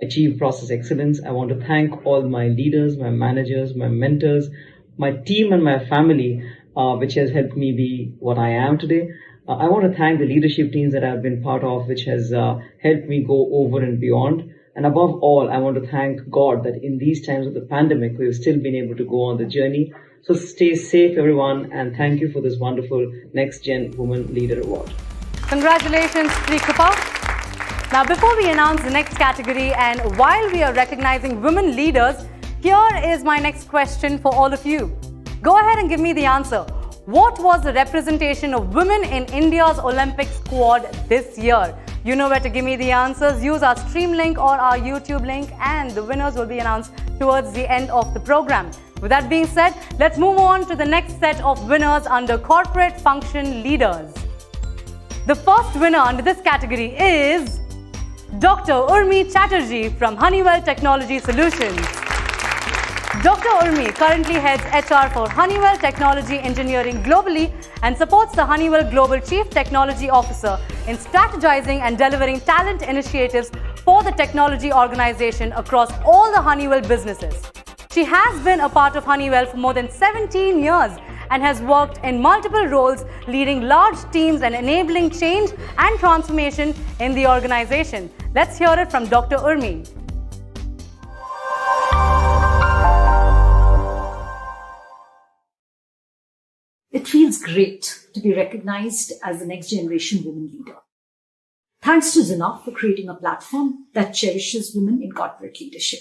achieve process excellence. I want to thank all my leaders, my managers, my mentors, my team and my family, which has helped me be what I am today. I want to thank the leadership teams that I've been part of, which has helped me go over and beyond. And above all, I want to thank God that in these times of the pandemic, we've still been able to go on the journey. So stay safe, everyone, and thank you for this wonderful Next Gen Woman Leader Award. Congratulations, Sri Kripa. Now, before we announce the next category and while we are recognizing women leaders, here is my next question for all of you. Go ahead and give me the answer. What was the representation of women in India's Olympic squad this year? You know where to give me the answers. Use our stream link or our YouTube link, and the winners will be announced towards the end of the program. With that being said, let's move on to the next set of winners under corporate function leaders. The first winner under this category is Dr. Urmi Chatterjee from Honeywell Technology Solutions. Dr. Urmi currently heads HR for Honeywell Technology Engineering globally and supports the Honeywell Global Chief Technology Officer in strategizing and delivering talent initiatives for the technology organization across all the Honeywell businesses. She has been a part of Honeywell for more than 17 years and has worked in multiple roles leading large teams and enabling change and transformation in the organization. Let's hear it from Dr. Urmi. It feels great to be recognized as the next generation woman leader. Thanks to Zinnov for creating a platform that cherishes women in corporate leadership.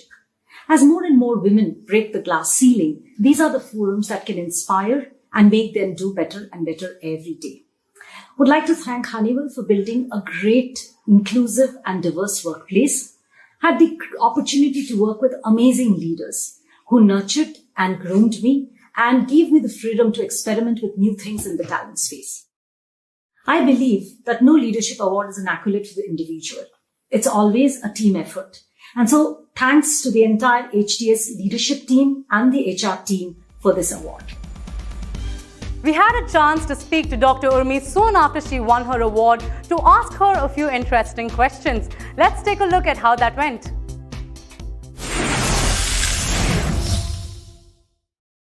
As more and more women break the glass ceiling, these are the forums that can inspire and make them do better and better every day. Would like to thank Honeywell for building a great, inclusive and diverse workplace. Had the opportunity to work with amazing leaders who nurtured and groomed me and gave me the freedom to experiment with new things in the talent space. I believe that no leadership award is an accolade for the individual. It's always a team effort. And so thanks to the entire HTS leadership team and the HR team for this award. We had a chance to speak to Dr. Urmi soon after she won her award to ask her a few interesting questions. Let's take a look at how that went.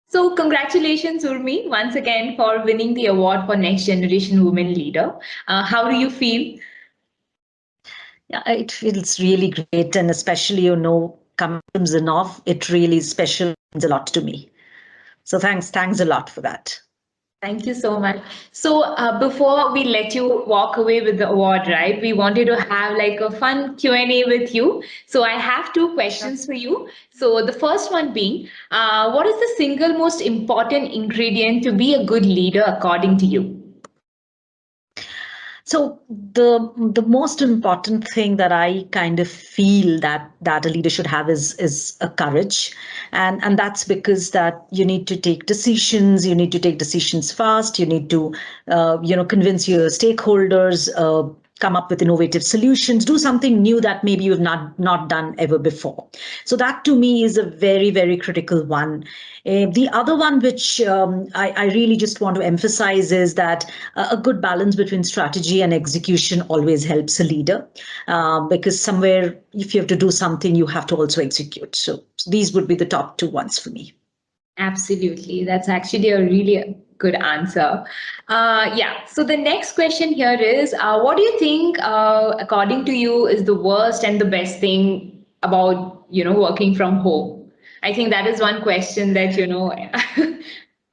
So congratulations, Urmi, once again for winning the award for Next Generation Women Leader. How do you feel? Yeah, it feels really great, and especially, coming from Zinnov, it really is special, means a lot to me. So thanks a lot for that. Thank you so much. So before we let you walk away with the award, right, we wanted to have like a fun Q&A with you. So I have two questions for you. So the first one being, what is the single most important ingredient to be a good leader according to you? So the most important thing that I kind of feel that a leader should have is a courage, and that's because that you need to take decisions. You need to take decisions fast. You need to convince your stakeholders. Come up with innovative solutions, do something new that maybe you've not done ever before. So that to me is a very, very critical one. The other one, which I really just want to emphasize, is that a good balance between strategy and execution always helps a leader, because somewhere if you have to do something, you have to also execute. So these would be the top two ones for me. Absolutely. That's actually a really good answer. So the next question here is, what do you think, according to you, is the worst and the best thing about, working from home? I think that is one question that,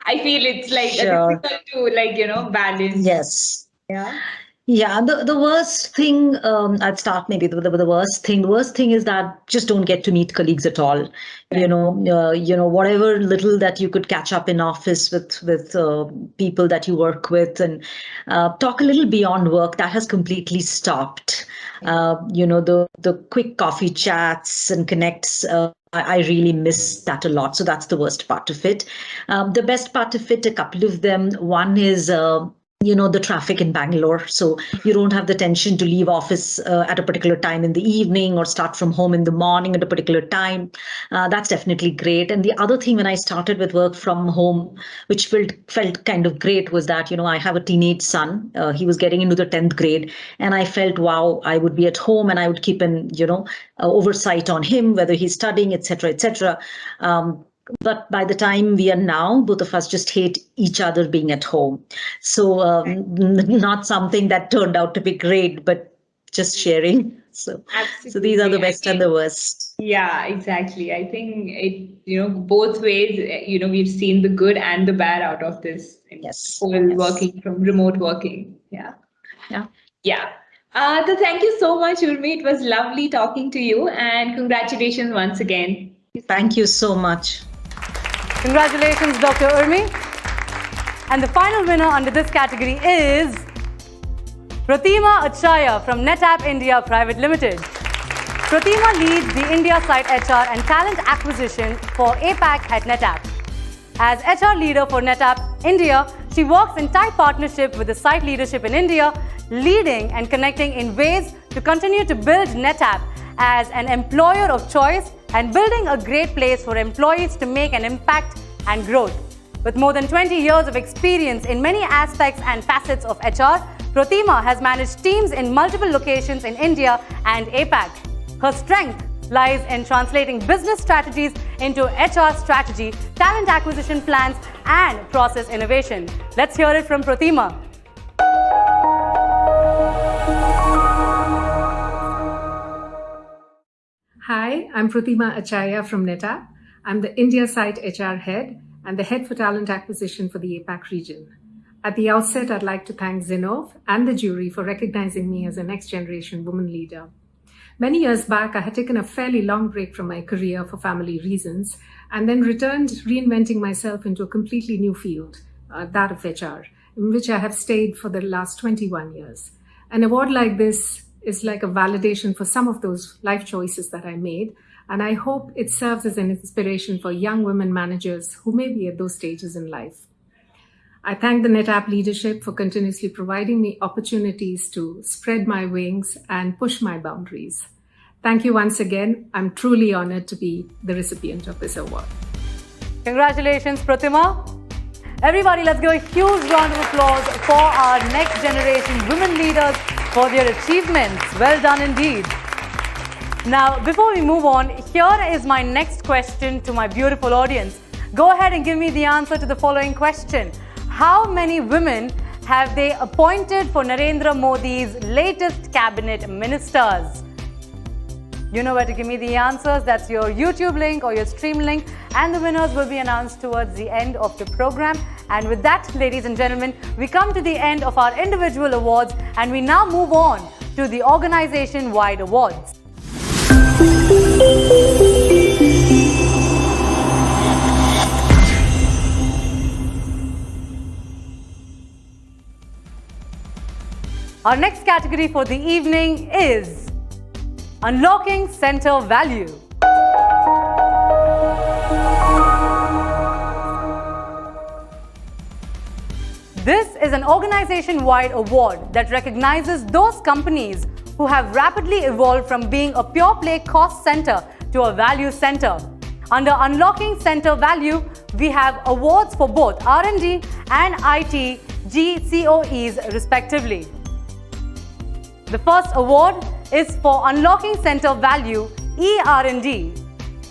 I feel it's like difficult to balance. Yes. Yeah. Yeah, the worst thing, I'd start maybe with the worst thing. The worst thing is that just don't get to meet colleagues at all. Whatever little that you could catch up in office with people that you work with, and talk a little beyond work, that has completely stopped. The quick coffee chats and connects. I really miss that a lot. So that's the worst part of it. The best part of it, a couple of them. One is the traffic in Bangalore. So you don't have the tension to leave office at a particular time in the evening or start from home in the morning at a particular time. That's definitely great. And the other thing, when I started with work from home, which felt kind of great, was that, I have a teenage son. He was getting into the 10th grade. And I felt, wow, I would be at home and I would keep an, oversight on him, whether he's studying, etc., etc. But by the time we are now, both of us just hate each other being at home. So not something that turned out to be great, but just sharing. So these are the best and the worst. Yeah, exactly. I think it, both ways, we've seen the good and the bad out of this whole working from remote working. Yeah. So thank you so much, Urmi. It was lovely talking to you, and congratulations once again. Thank you so much. Congratulations, Dr. Urmi. And the final winner under this category is Pratima Achaya from NetApp India Private Limited. Pratima leads the India site HR and talent acquisition for APAC at NetApp. As HR leader for NetApp India, she works in tight partnership with the site leadership in India, leading and connecting in ways to continue to build NetApp as an employer of choice and building a great place for employees to make an impact and growth. With more than 20 years of experience in many aspects and facets of HR, Pratima has managed teams in multiple locations in India and APAC. Her strength lies in translating business strategies into HR strategy, talent acquisition plans, and process innovation. Let's hear it from Pratima. Hi, I'm Pratima Achaya from NetApp. I'm the India site HR head and the head for talent acquisition for the APAC region. At the outset, I'd like to thank Zinnov and the jury for recognizing me as a next generation woman leader. Many years back, I had taken a fairly long break from my career for family reasons and then returned reinventing myself into a completely new field, that of HR, in which I have stayed for the last 21 years. An award like this is like a validation for some of those life choices that I made, and I hope it serves as an inspiration for young women managers who may be at those stages in life. I thank the NetApp leadership for continuously providing me opportunities to spread my wings and push my boundaries. Thank you once again. I'm truly honored to be the recipient of this award. Congratulations, Pratima. Everybody, let's give a huge round of applause for our next generation women leaders for their achievements. Well done indeed. Now, before we move on, here is my next question to my beautiful audience. Go ahead and give me the answer to the following question. How many women have they appointed for Narendra Modi's latest cabinet ministers? You know where to give me the answers. That's your YouTube link or your stream link. And the winners will be announced towards the end of the program. And with that, ladies and gentlemen, we come to the end of our individual awards and we now move on to the organization-wide awards. Our next category for the evening is Unlocking Center Value. This is an organization-wide award that recognizes those companies who have rapidly evolved from being a pure-play cost center to a value center. Under Unlocking Center Value, we have awards for both R&D and IT GCOEs respectively. The first award is for Unlocking Center Value ER&D,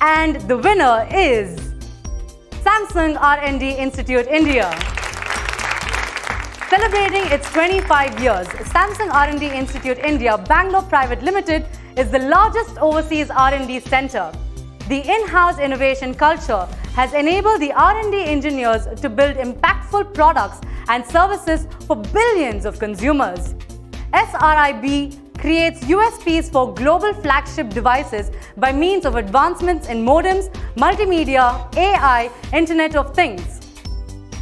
and the winner is Samsung R&D Institute India. Celebrating its 25 years, Samsung R&D Institute India Bangalore Private Limited is the largest overseas R&D center. The in-house innovation culture has enabled the R&D engineers to build impactful products and services for billions of consumers. SRIB creates USPs for global flagship devices by means of advancements in modems, multimedia, AI, Internet of Things.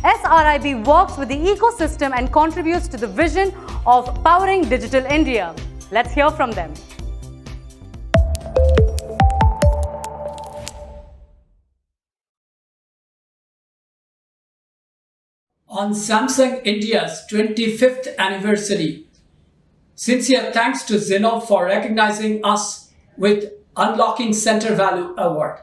SRIB works with the ecosystem and contributes to the vision of powering digital India. Let's hear from them. On Samsung India's 25th anniversary, sincere thanks to Zinnov for recognizing us with Unlocking Center Value Award.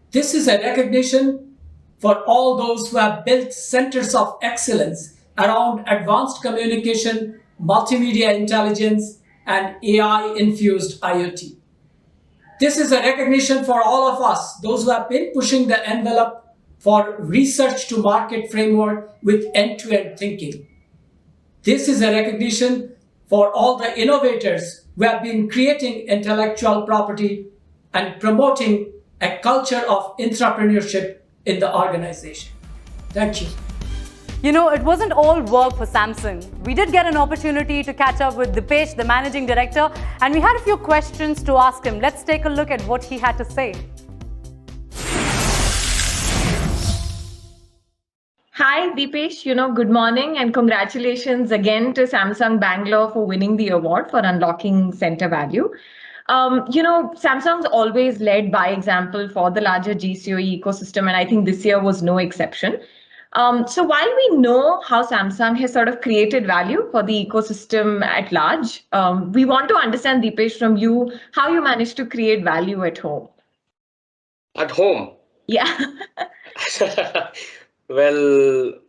This is a recognition for all those who have built centers of excellence around advanced communication, multimedia intelligence, and AI-infused IoT. This is a recognition for all of us, those who have been pushing the envelope for research to market framework with end-to-end thinking. This is a recognition for all the innovators who have been creating intellectual property and promoting a culture of entrepreneurship in the organization. Thank you. You know, it wasn't all work for Samsung. We did get an opportunity to catch up with Dipesh, the managing director, and we had a few questions to ask him. Let's take a look at what he had to say. Hi, Dipesh. Good morning and congratulations again to Samsung Bangalore for winning the award for Unlocking Center Value. Samsung's always led by example for the larger GCOE ecosystem, and I think this year was no exception. So while we know how Samsung has sort of created value for the ecosystem at large, we want to understand, Dipesh, from you, how you managed to create value at home. At home? Yeah. Well,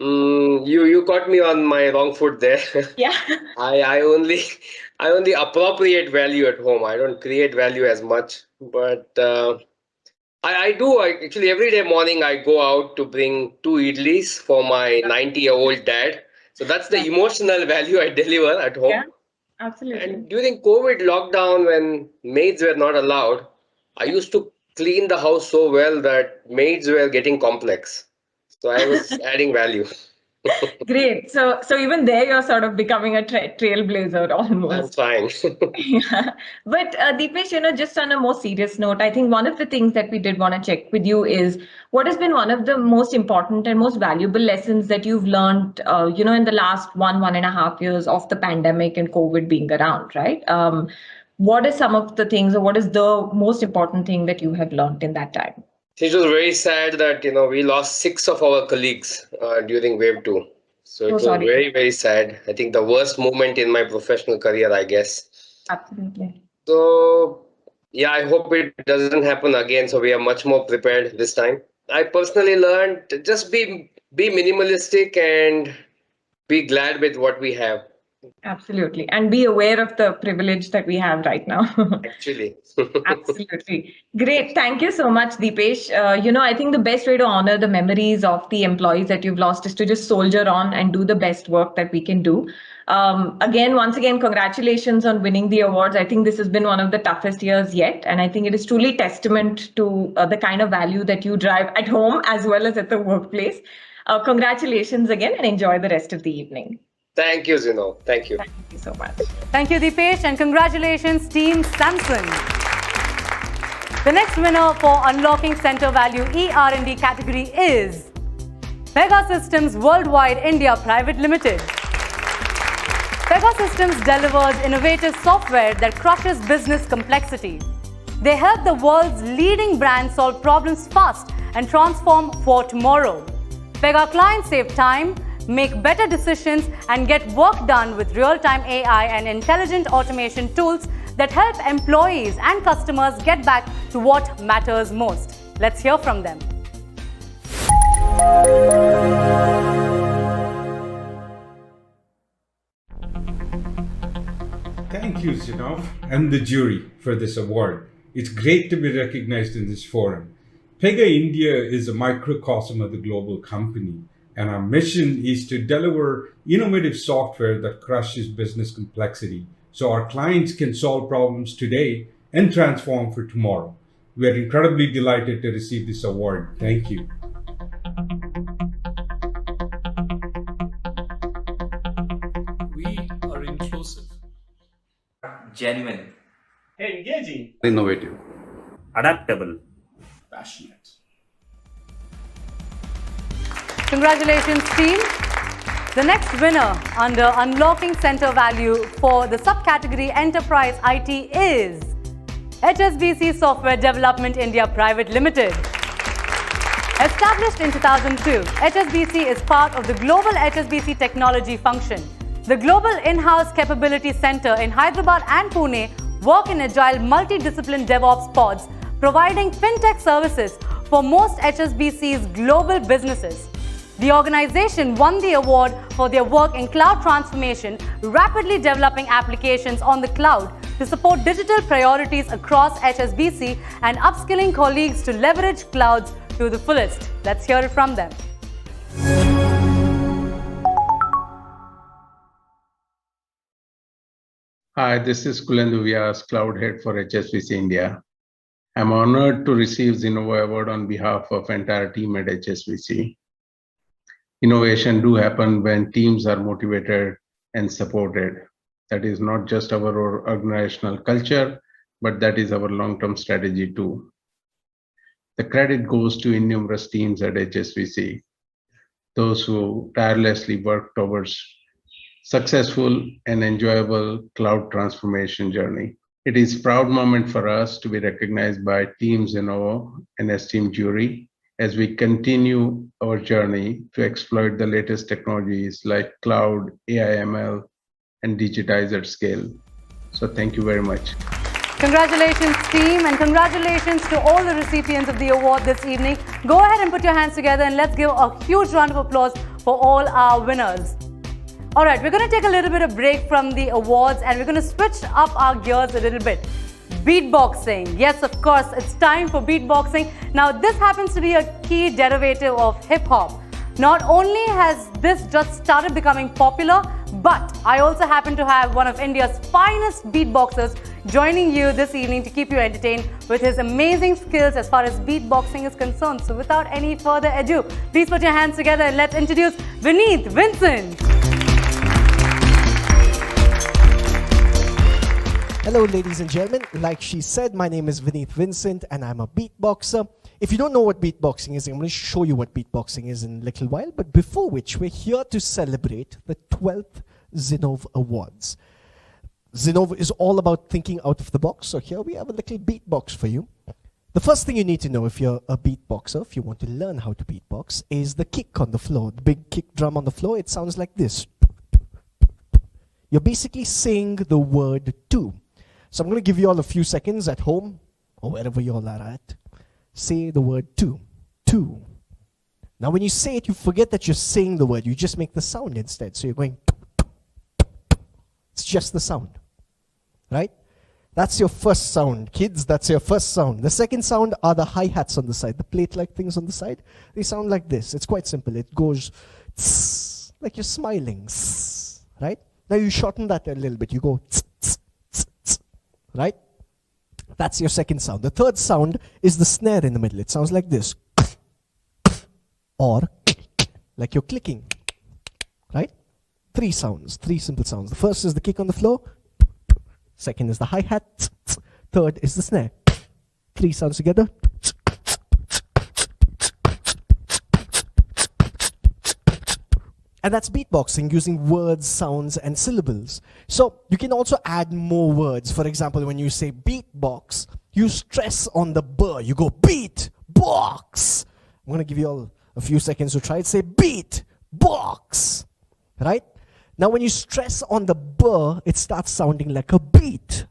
you caught me on my wrong foot there. Yeah. I only appropriate value at home. I don't create value as much, but I do. Actually, every day morning I go out to bring 2 idlis for my 90-year-old dad. So that's the emotional value I deliver at home. Yeah, absolutely. And during COVID lockdown, when maids were not allowed, I used to clean the house so well that maids were getting complex. So I was adding value. Great. So even there, you're sort of becoming a trailblazer almost. I'm trying. Yeah. But Dipesh, just on a more serious note, I think one of the things that we did want to check with you is what has been one of the most important and most valuable lessons that you've learned, in the last 1.5 years of the pandemic and COVID being around, right? What are some of the things, or what is the most important thing that you have learned in that time? It was very sad that, we lost 6 of our colleagues during wave 2. So it was very, very sad. I think the worst moment in my professional career, I guess. Absolutely. So, yeah, I hope it doesn't happen again. So we are much more prepared this time. I personally learned to just be minimalistic and be glad with what we have. Absolutely. And be aware of the privilege that we have right now. Actually. Absolutely. Great. Thank you so much, Dipesh. I think the best way to honor the memories of the employees that you've lost is to just soldier on and do the best work that we can do. Once again, congratulations on winning the awards. I think this has been one of the toughest years yet. And I think it is truly testament to the kind of value that you drive at home as well as at the workplace. Congratulations again and enjoy the rest of the evening. Thank you, Zinnov. Thank you. Thank you so much. Thank you, Deepesh, and congratulations, Team Samsung. The next winner for Unlocking Center Value ER&D category is Pegasystems Worldwide India Private Limited. Pegasystems delivers innovative software that crushes business complexity. They help the world's leading brands solve problems fast and transform for tomorrow. Pega clients save time, make better decisions, and get work done with real-time AI and intelligent automation tools that help employees and customers get back to what matters most. Let's hear from them. Thank you, Zinnov, and the jury for this award. It's great to be recognized in this forum. Pega India is a microcosm of the global company, and our mission is to deliver innovative software that crushes business complexity so our clients can solve problems today and transform for tomorrow. We are incredibly delighted to receive this award. Thank you. We are inclusive, genuine, engaging, innovative, adaptable, passionate. Congratulations, team. The next winner under Unlocking Center Value for the subcategory Enterprise IT is HSBC Software Development India Private Limited. Established in 2002, HSBC is part of the global HSBC technology function. The Global In-House Capability Center in Hyderabad and Pune work in agile multidiscipline DevOps pods, providing fintech services for most HSBC's global businesses. The organization won the award for their work in cloud transformation, rapidly developing applications on the cloud to support digital priorities across HSBC and upskilling colleagues to leverage clouds to the fullest. Let's hear it from them. Hi, this is Kulendu Vyas, Cloud Head for HSBC India. I'm honored to receive Zinnov Award on behalf of entire team at HSBC. Innovation do happen when teams are motivated and supported. That is not just our organizational culture, but that is our long-term strategy too. The credit goes to innumerous teams at HSBC, those who tirelessly work towards successful and enjoyable cloud transformation journey. It is a proud moment for us to be recognized by Team Zinnov and esteemed jury as we continue our journey to exploit the latest technologies like cloud, AI, ML, and digitize at scale. So thank you very much. Congratulations, team, and congratulations to all the recipients of the award this evening. Go ahead and put your hands together and let's give a huge round of applause for all our winners. All right, we're going to take a little bit of break from the awards and we're going to switch up our gears a little bit. Beatboxing. Yes, of course, it's time for beatboxing. Now, this happens to be a key derivative of hip-hop. Not only has this just started becoming popular, but I also happen to have one of India's finest beatboxers joining you this evening to keep you entertained with his amazing skills as far as beatboxing is concerned. So without any further ado, please put your hands together and let's introduce Vineet Vincent. Hello, ladies and gentlemen. Like she said, my name is Vineet Vincent and I'm a beatboxer. If you don't know what beatboxing is, I'm going to show you what beatboxing is in a little while. But before which, we're here to celebrate the 12th Zinnov Awards. Zinnov is all about thinking out of the box. So here we have a little beatbox for you. The first thing you need to know if you're a beatboxer, if you want to learn how to beatbox, is the kick on the floor. The big kick drum on the floor, it sounds like this. You're basically saying the word to. So I'm going to give you all a few seconds at home or wherever you all are at. Say the word to. To. Now when you say it, you forget that you're saying the word. You just make the sound instead. So you're going. It's just the sound. Right? That's your first sound. Kids, that's your first sound. The second sound are the hi-hats on the side. The plate-like things on the side. They sound like this. It's quite simple. It goes tss, like you're smiling. Tss, right? Now you shorten that a little bit. You go tss, tss, tss, tss, right? That's your second sound. The third sound is the snare in the middle. It sounds like this. Or like you're clicking, right? Three sounds, three simple sounds. The first is the kick on the floor. Second is the hi-hat. Third is the snare. Three sounds together. And that's beatboxing using words, sounds, and syllables. So you can also add more words. For example, when you say beatbox, you stress on the b. You go beat, box. I'm going to give you all a few seconds to try it. Say beat, box. Right? Now when you stress on the b, it starts sounding like a beat,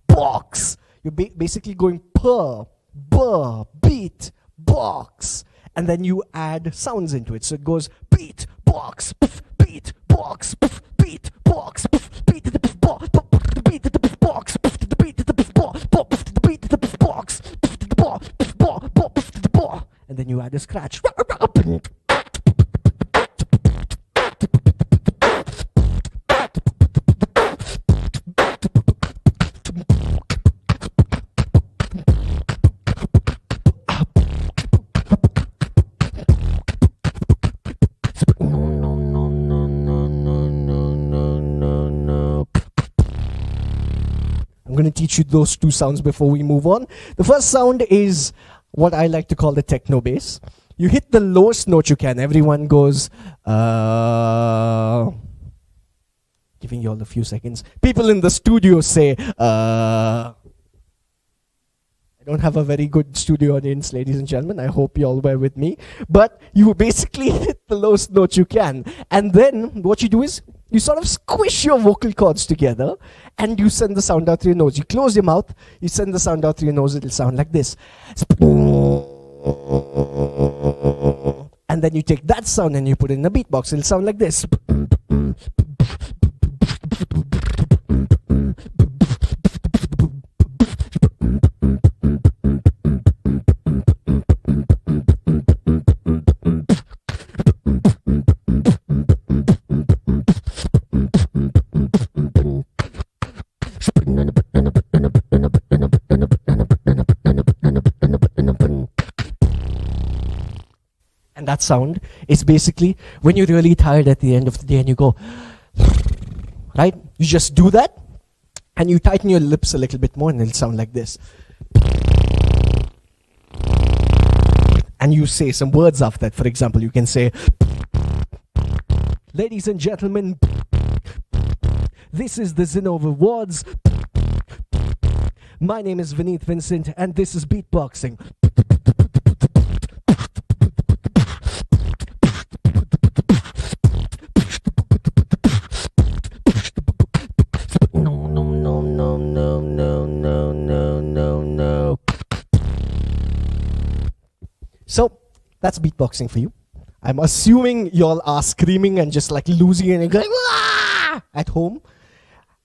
box. You're basically going per, b, beat, box. And then you add sounds into it. So it goes beat, box, poof, beat, box, poof, beat, box, poof, beat, the poof, box, beat, the poof, box, poof, the beat, the poof, box, beat, the poof, box, poof, the box, poof, the box. And then you add a scratch. I'm going to teach you those two sounds before we move on. The first sound is what I like to call the techno bass. You hit the lowest note you can. Everyone goes, giving you all a few seconds. People in the studio say, I don't have a very good studio audience, ladies and gentlemen. I hope you all were with me. But you basically hit the lowest note you can. And then what you do is you sort of squish your vocal cords together and you send the sound out through your nose. You close your mouth, you send the sound out through your nose, it'll sound like this. And then you take that sound and you put it in a beatbox, it'll sound like this. And that sound is basically when you're really tired at the end of the day and you go, right? You just do that and you tighten your lips a little bit more and it'll sound like this. And you say some words after that. For example, you can say, ladies and gentlemen, this is the Zinnov Awards. My name is Vineet Vincent and this is beatboxing. So that's beatboxing for you. I'm assuming y'all are screaming and just like losing it and going at home.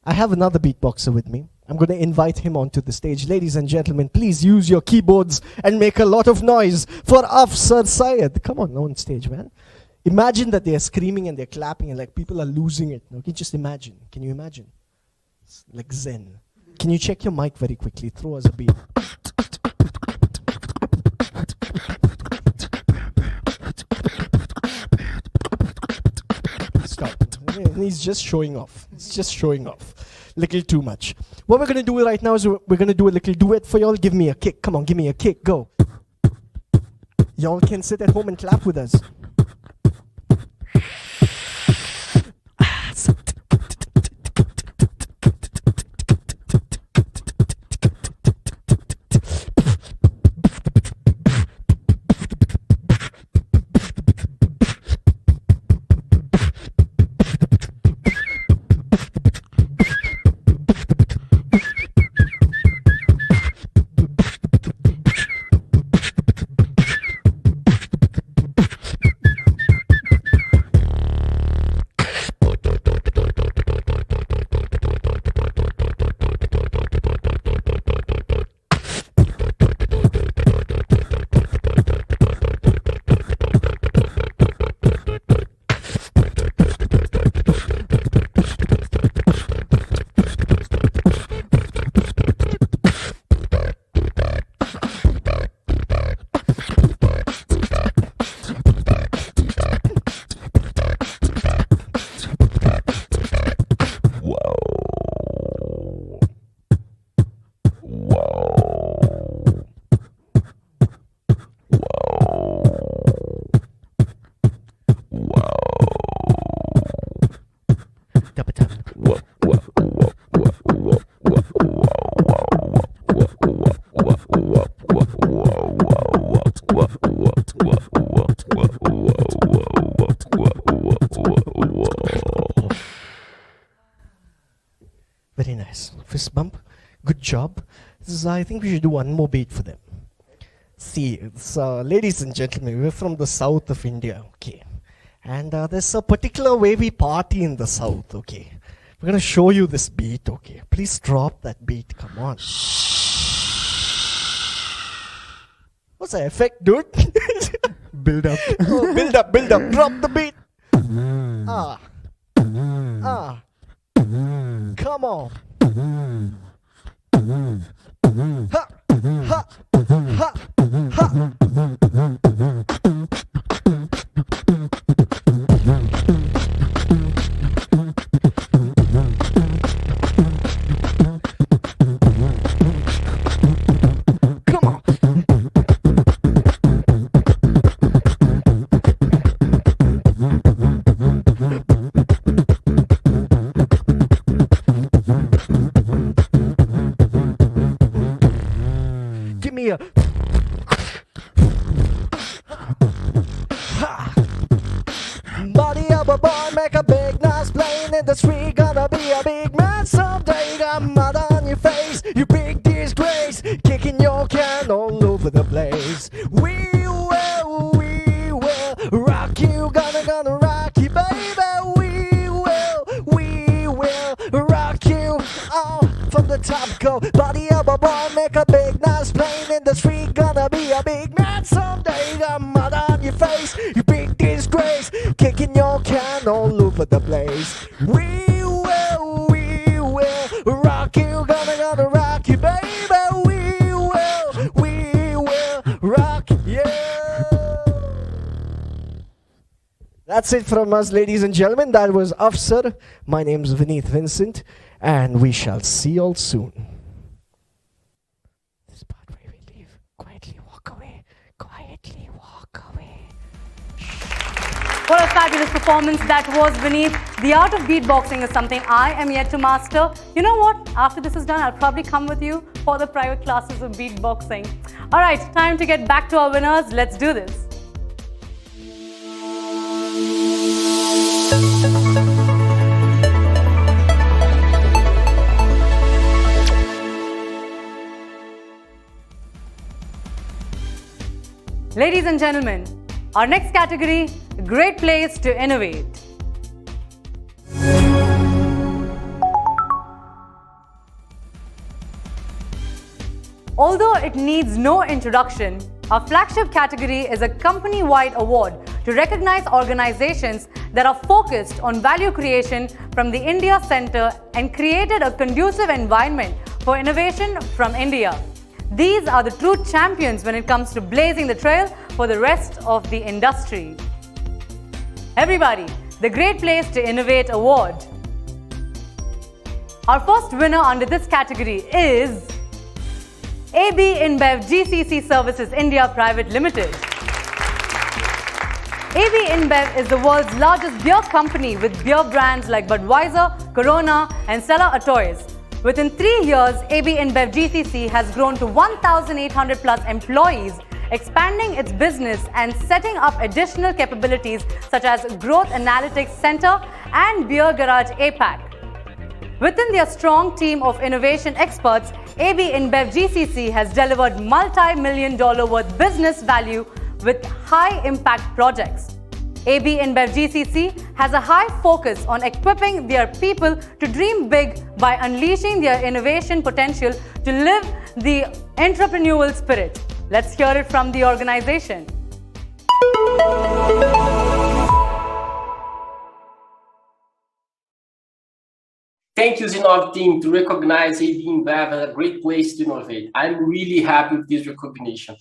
I have another beatboxer with me. I'm going to invite him onto the stage. Ladies and gentlemen, please use your keyboards and make a lot of noise for Afsar Syed. Come on stage, man. Imagine that they're screaming and they're clapping and like people are losing it. Okay, just imagine. Can you imagine? It's like Zen. Can you check your mic very quickly? Throw us a beat. Stop. He's just showing off. It's just showing off. Little too much. What we're going to do right now is we're going to do a little duet for y'all. Give me a kick. Come on, give me a kick. Go. Y'all can sit at home and clap with us. is I think we should do one more beat for them. See, it's, ladies and gentlemen, we're from the south of India, okay? And there's a particular way we party in the south, okay? We're going to show you this beat, okay? Please drop that beat, come on. What's the effect, dude? Build up. Oh, build up, drop the beat. Come on. Ha, ha, ha, ha. Give me a body of a boy, make a big noise playing in the street. Gonna be a big man someday. Got mud on your face, you big disgrace. Kicking your can all over the place. We will rock you. Gonna rock you, baby. We will rock you. Oh, from the top go. Body of a boy, make a big noise playing in the street. Gonna be a big man someday. Got mud on your face, you big disgrace. Kicking your can all over the place. We will rock you. Gonna rock you, baby. We will rock you. That's it from us, ladies and gentlemen. That was Afsar. My name's Vineet Vincent, and we shall see you all soon. This part where we leave. Quietly walk away. Quietly walk away. What a fabulous performance that was, Vineet. The art of beatboxing is something I am yet to master. You know what? After this is done, I'll probably come with you for the private classes of beatboxing. All right, time to get back to our winners. Let's do this. Ladies and gentlemen, our next category, great place to innovate. Although it needs no introduction, our flagship category is a company-wide award to recognize organizations that are focused on value creation from the India Center and created a conducive environment for innovation from India. These are the true champions when it comes to blazing the trail for the rest of the industry. Everybody, the Great Place to Innovate Award. Our first winner under this category is AB InBev GCC Services India Private Limited. AB InBev is the world's largest beer company with beer brands like Budweiser, Corona and Stella Artois. Within 3 years, AB InBev GCC has grown to 1,800 plus employees, expanding its business and setting up additional capabilities such as Growth Analytics Center and Beer Garage APAC. Within their strong team of innovation experts, AB InBev GCC has delivered multi-million-dollar worth business value with high-impact projects. AB InBev GCC has a high focus on equipping their people to dream big by unleashing their innovation potential to live the entrepreneurial spirit. Let's hear it from the organization. Thank you, Zinnov team, to recognize AB InBev as a great place to innovate. I'm really happy with this recognition.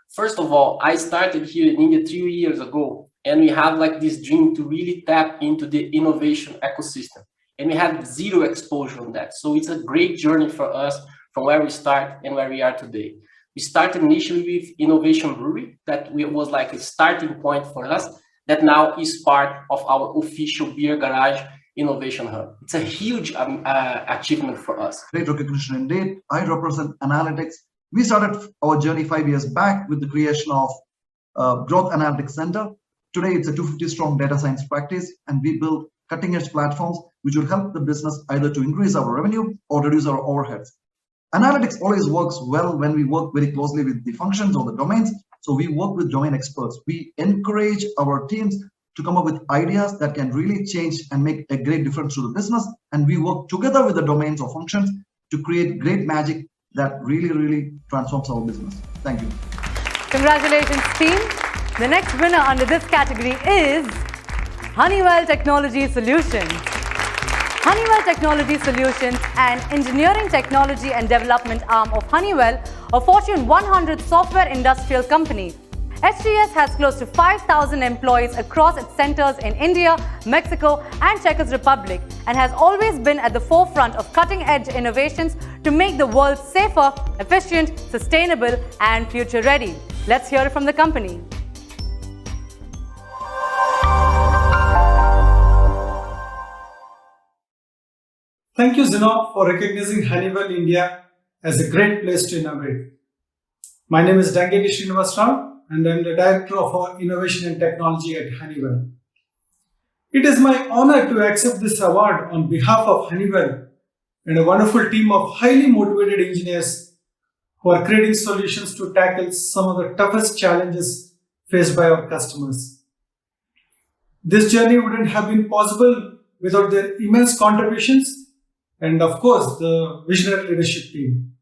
First of all, I started here in India 3 years ago, and we have like this dream to really tap into the innovation ecosystem. And we have zero exposure on that. So it's a great journey for us from where we start and where we are today. We started initially with Innovation Brewery, that was like a starting point for us, that now is part of our official Beer Garage Innovation Hub. It's a huge achievement for us. Great recognition indeed. I represent analytics. We started our journey 5 years back with the creation of Growth Analytics Center. Today, it's a 250 strong data science practice, and we build cutting edge platforms which will help the business either to increase our revenue or reduce our overheads. Analytics always works well when we work very closely with the functions or the domains. So we work with domain experts. We encourage our teams to come up with ideas that can really change and make a great difference to the business. And we work together with the domains or functions to create great magic that really transforms our business. Thank you. Congratulations, team. The next winner under this category is Honeywell Technology Solutions. Honeywell Technology Solutions, an engineering technology and development arm of Honeywell, a Fortune 100 software industrial company. STS has close to 5,000 employees across its centers in India, Mexico, and Czech Republic, and has always been at the forefront of cutting-edge innovations to make the world safer, efficient, sustainable, and future-ready. Let's hear it from the company. Thank you, Zinnov, for recognizing Honeywell India as a great place to innovate. My name is Dangeti Srinivasrao, and I'm the Director of our Innovation and Technology at Honeywell. It is my honor to accept this award on behalf of Honeywell and a wonderful team of highly motivated engineers who are creating solutions to tackle some of the toughest challenges faced by our customers. This journey wouldn't have been possible without their immense contributions and, of course, the visionary leadership team.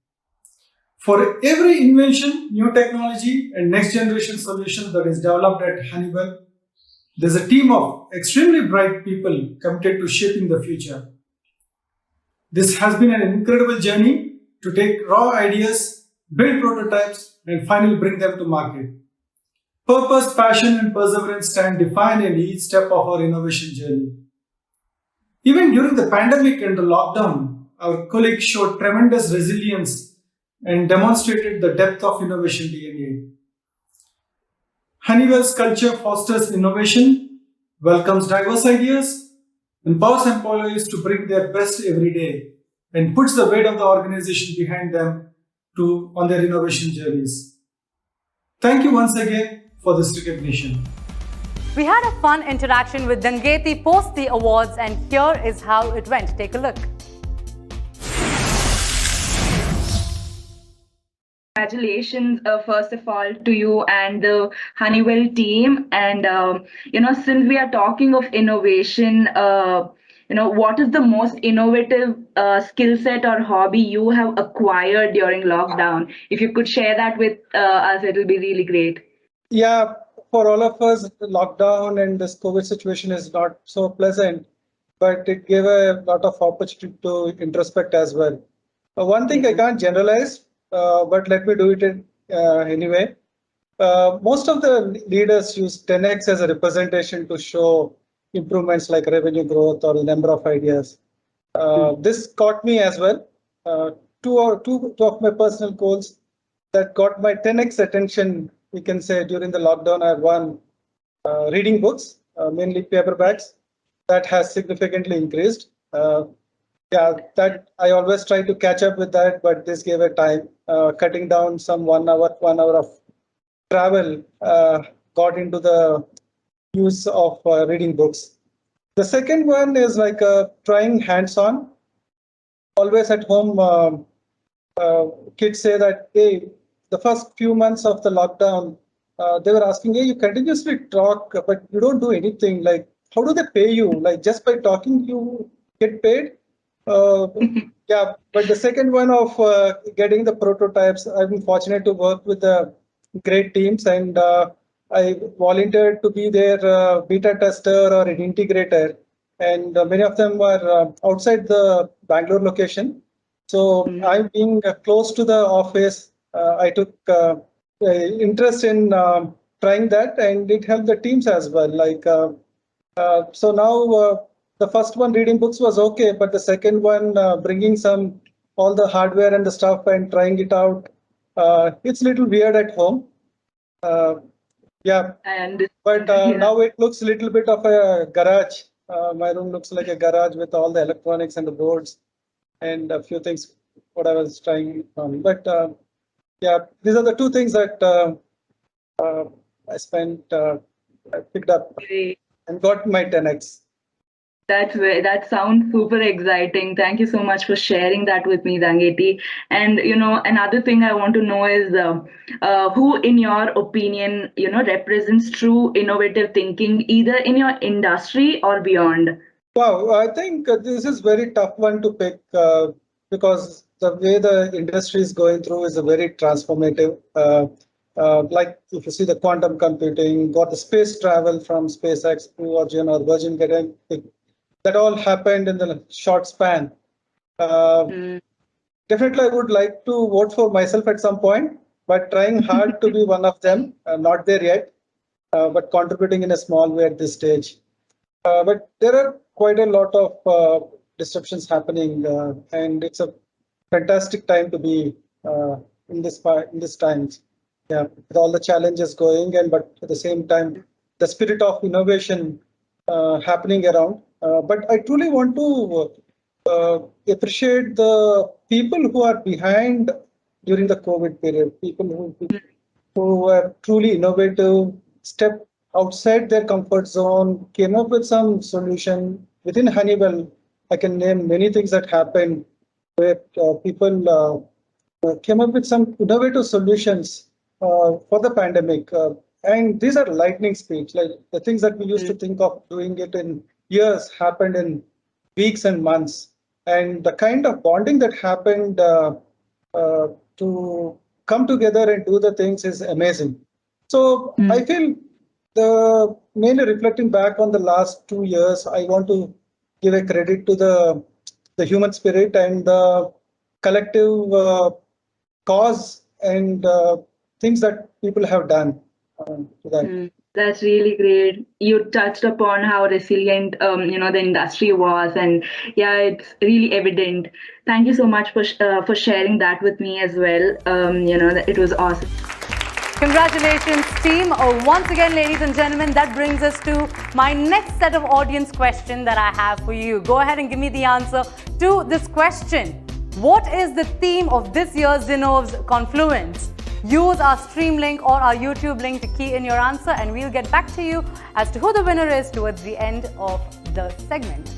For every invention, new technology, and next generation solution that is developed at Honeywell, there's a team of extremely bright people committed to shaping the future. This has been an incredible journey to take raw ideas, build prototypes, and finally bring them to market. Purpose, passion, and perseverance stand defined in each step of our innovation journey. Even during the pandemic and the lockdown, our colleagues showed tremendous resilience and demonstrated the depth of innovation DNA. Honeywell's culture fosters innovation, welcomes diverse ideas, empowers employees to bring their best every day, and puts the weight of the organization behind them on their innovation journeys. Thank you once again for this recognition. We had a fun interaction with Dangeti post the awards, and here is how it went. Take a look. Congratulations, first of all, to you and the Honeywell team. And, since we are talking of innovation, what is the most innovative skill set or hobby you have acquired during lockdown? If you could share that with us, it will be really great. Yeah, for all of us, the lockdown and this COVID situation is not so pleasant, but it gave a lot of opportunity to introspect as well. One thing I can't generalize, but let me do it anyway. Most of the leaders use 10x as a representation to show improvements like revenue growth or the number of ideas. This caught me as well. Two of my personal goals that got my 10x attention, we can say, during the lockdown are one, reading books, mainly paperbacks. That has significantly increased. That I always try to catch up with that, but this gave a time. Cutting down some 1 hour of travel got into the use of reading books. The second one is like trying hands-on. Always at home, kids say that, hey, the first few months of the lockdown, they were asking, hey, you continuously talk, but you don't do anything. Like, how do they pay you? Like, just by talking, you get paid? Yeah, but the second one of getting the prototypes, I've been fortunate to work with great teams, and I volunteered to be their beta tester or an integrator, and many of them were outside the Bangalore location. So I'm being close to the office. I took interest in trying that, and it helped the teams as well. Like so now. The first one, reading books, was okay, but the second one, bringing all the hardware and the stuff and trying it out, it's a little weird at home. Yeah, but now it looks a little bit of a garage. My room looks like a garage with all the electronics and the boards and a few things what I was trying on. But yeah, these are the two things that I picked up and got my 10x. That sounds super exciting. Thank you so much for sharing that with me, Dangeti. And another thing I want to know is who, in your opinion, represents true innovative thinking, either in your industry or beyond. Wow, I think this is very tough one to pick because the way the industry is going through is a very transformative. Like if you see the quantum computing, got the space travel from SpaceX, Blue Origin or Virgin Galactic, that all happened in the short span. Definitely, I would like to vote for myself at some point, but trying hard to be one of them. Not there yet, but contributing in a small way at this stage. But there are quite a lot of disruptions happening, and it's a fantastic time to be in this times. Yeah, with all the challenges going, but at the same time, the spirit of innovation happening around. But I truly want to appreciate the people who are behind during the COVID period. People who were truly innovative, stepped outside their comfort zone, came up with some solution within Honeywell. I can name many things that happened where people came up with some innovative solutions for the pandemic. And these are lightning speeds, like the things that we used to think of doing it in years happened in weeks and months. And the kind of bonding that happened to come together and do the things is amazing. So I feel mainly reflecting back on the last 2 years, I want to give a credit to the human spirit and the collective cause and things that people have done to that. That's really great. You touched upon how resilient, the industry was, and yeah, it's really evident. Thank you so much for sharing that with me as well. It was awesome. Congratulations, team. Once again, ladies and gentlemen, that brings us to my next set of audience question that I have for you. Go ahead and give me the answer to this question. What is the theme of this year's Zinnov's Confluence? Use our stream link or our YouTube link to key in your answer, and we'll get back to you as to who the winner is towards the end of the segment.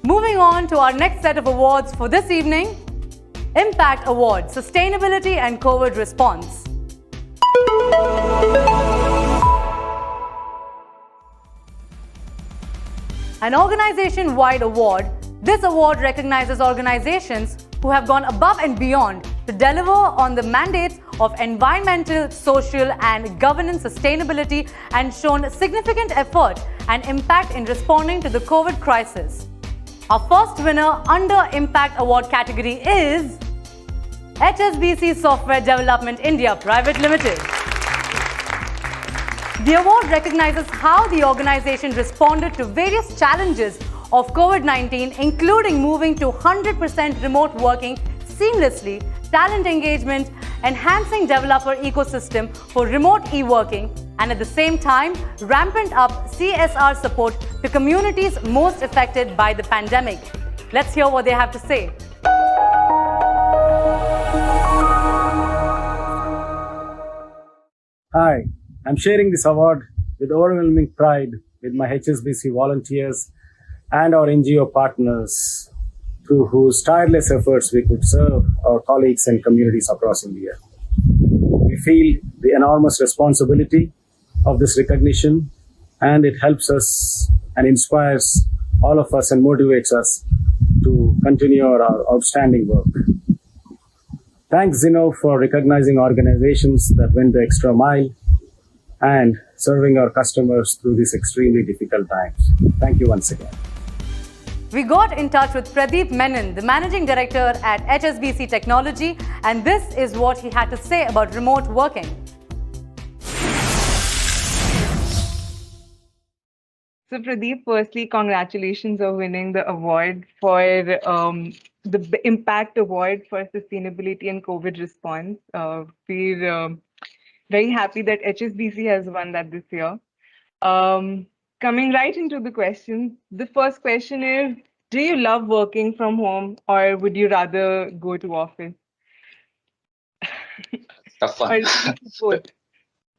Moving on to our next set of awards for this evening, Impact Award, Sustainability and COVID Response. An organization-wide award, this award recognizes organizations who have gone above and beyond to deliver on the mandates of environmental, social and governance sustainability and shown significant effort and impact in responding to the COVID crisis. Our first winner under Impact Award category is HSBC Software Development India Private Limited. The award recognizes how the organization responded to various challenges of COVID-19, including moving to 100% remote working seamlessly, talent engagement, enhancing developer ecosystem for remote e-working, and at the same time, rampant up CSR support to communities most affected by the pandemic. Let's hear what they have to say. Hi, I'm sharing this award with overwhelming pride with my HSBC volunteers and our NGO partners, through whose tireless efforts we could serve our colleagues and communities across India. We feel the enormous responsibility of this recognition, and it helps us and inspires all of us and motivates us to continue our outstanding work. Thanks, Zinnov, for recognizing organizations that went the extra mile and serving our customers through these extremely difficult times. Thank you once again. We got in touch with Pradeep Menon, the Managing Director at HSBC Technology, and this is what he had to say about remote working. So Pradeep, firstly, congratulations on winning the award for the Impact Award for Sustainability and COVID Response. We're very happy that HSBC has won that this year. Coming right into the questions, the first question is, do you love working from home or would you rather go to office? Tough one. Or both?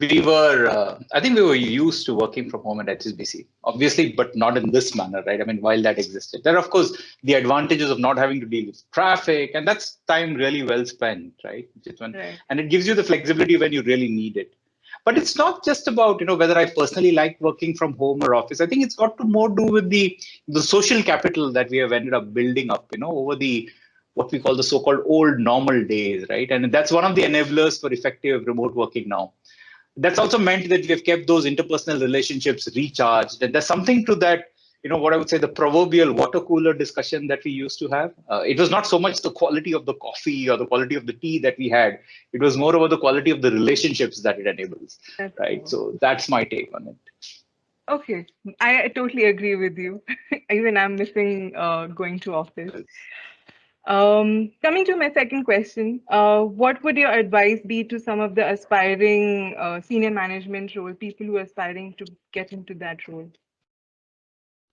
I think we were used to working from home at HSBC, obviously, but not in this manner, right? I mean, while that existed, there are, of course, the advantages of not having to deal with traffic, and that's time really well spent, right? Right. And it gives you the flexibility when you really need it. But it's not just about, whether I personally like working from home or office. I think it's got to more do with the social capital that we have ended up building up, over the what we call the so-called old normal days, right? And that's one of the enablers for effective remote working now. That's also meant that we have kept those interpersonal relationships recharged. And there's something to that, what I would say, the proverbial water cooler discussion that we used to have. It was not so much the quality of the coffee or the quality of the tea that we had. It was more about the quality of the relationships that it enables, right? So that's my take on it. Okay, I totally agree with you. Even I'm missing going to office. Coming to my second question, what would your advice be to some of the aspiring senior management role, people who are aspiring to get into that role?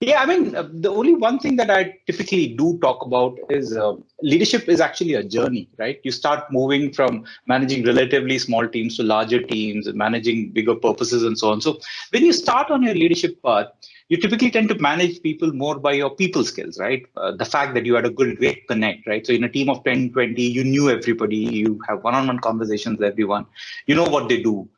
Yeah, I mean, the only one thing that I typically do talk about is leadership is actually a journey, right? You start moving from managing relatively small teams to larger teams and managing bigger purposes and so on. So when you start on your leadership path, you typically tend to manage people more by your people skills, right? The fact that you had a great connect, right? So in a team of 10, 20, you knew everybody, you have one-on-one conversations with everyone, you know what they do.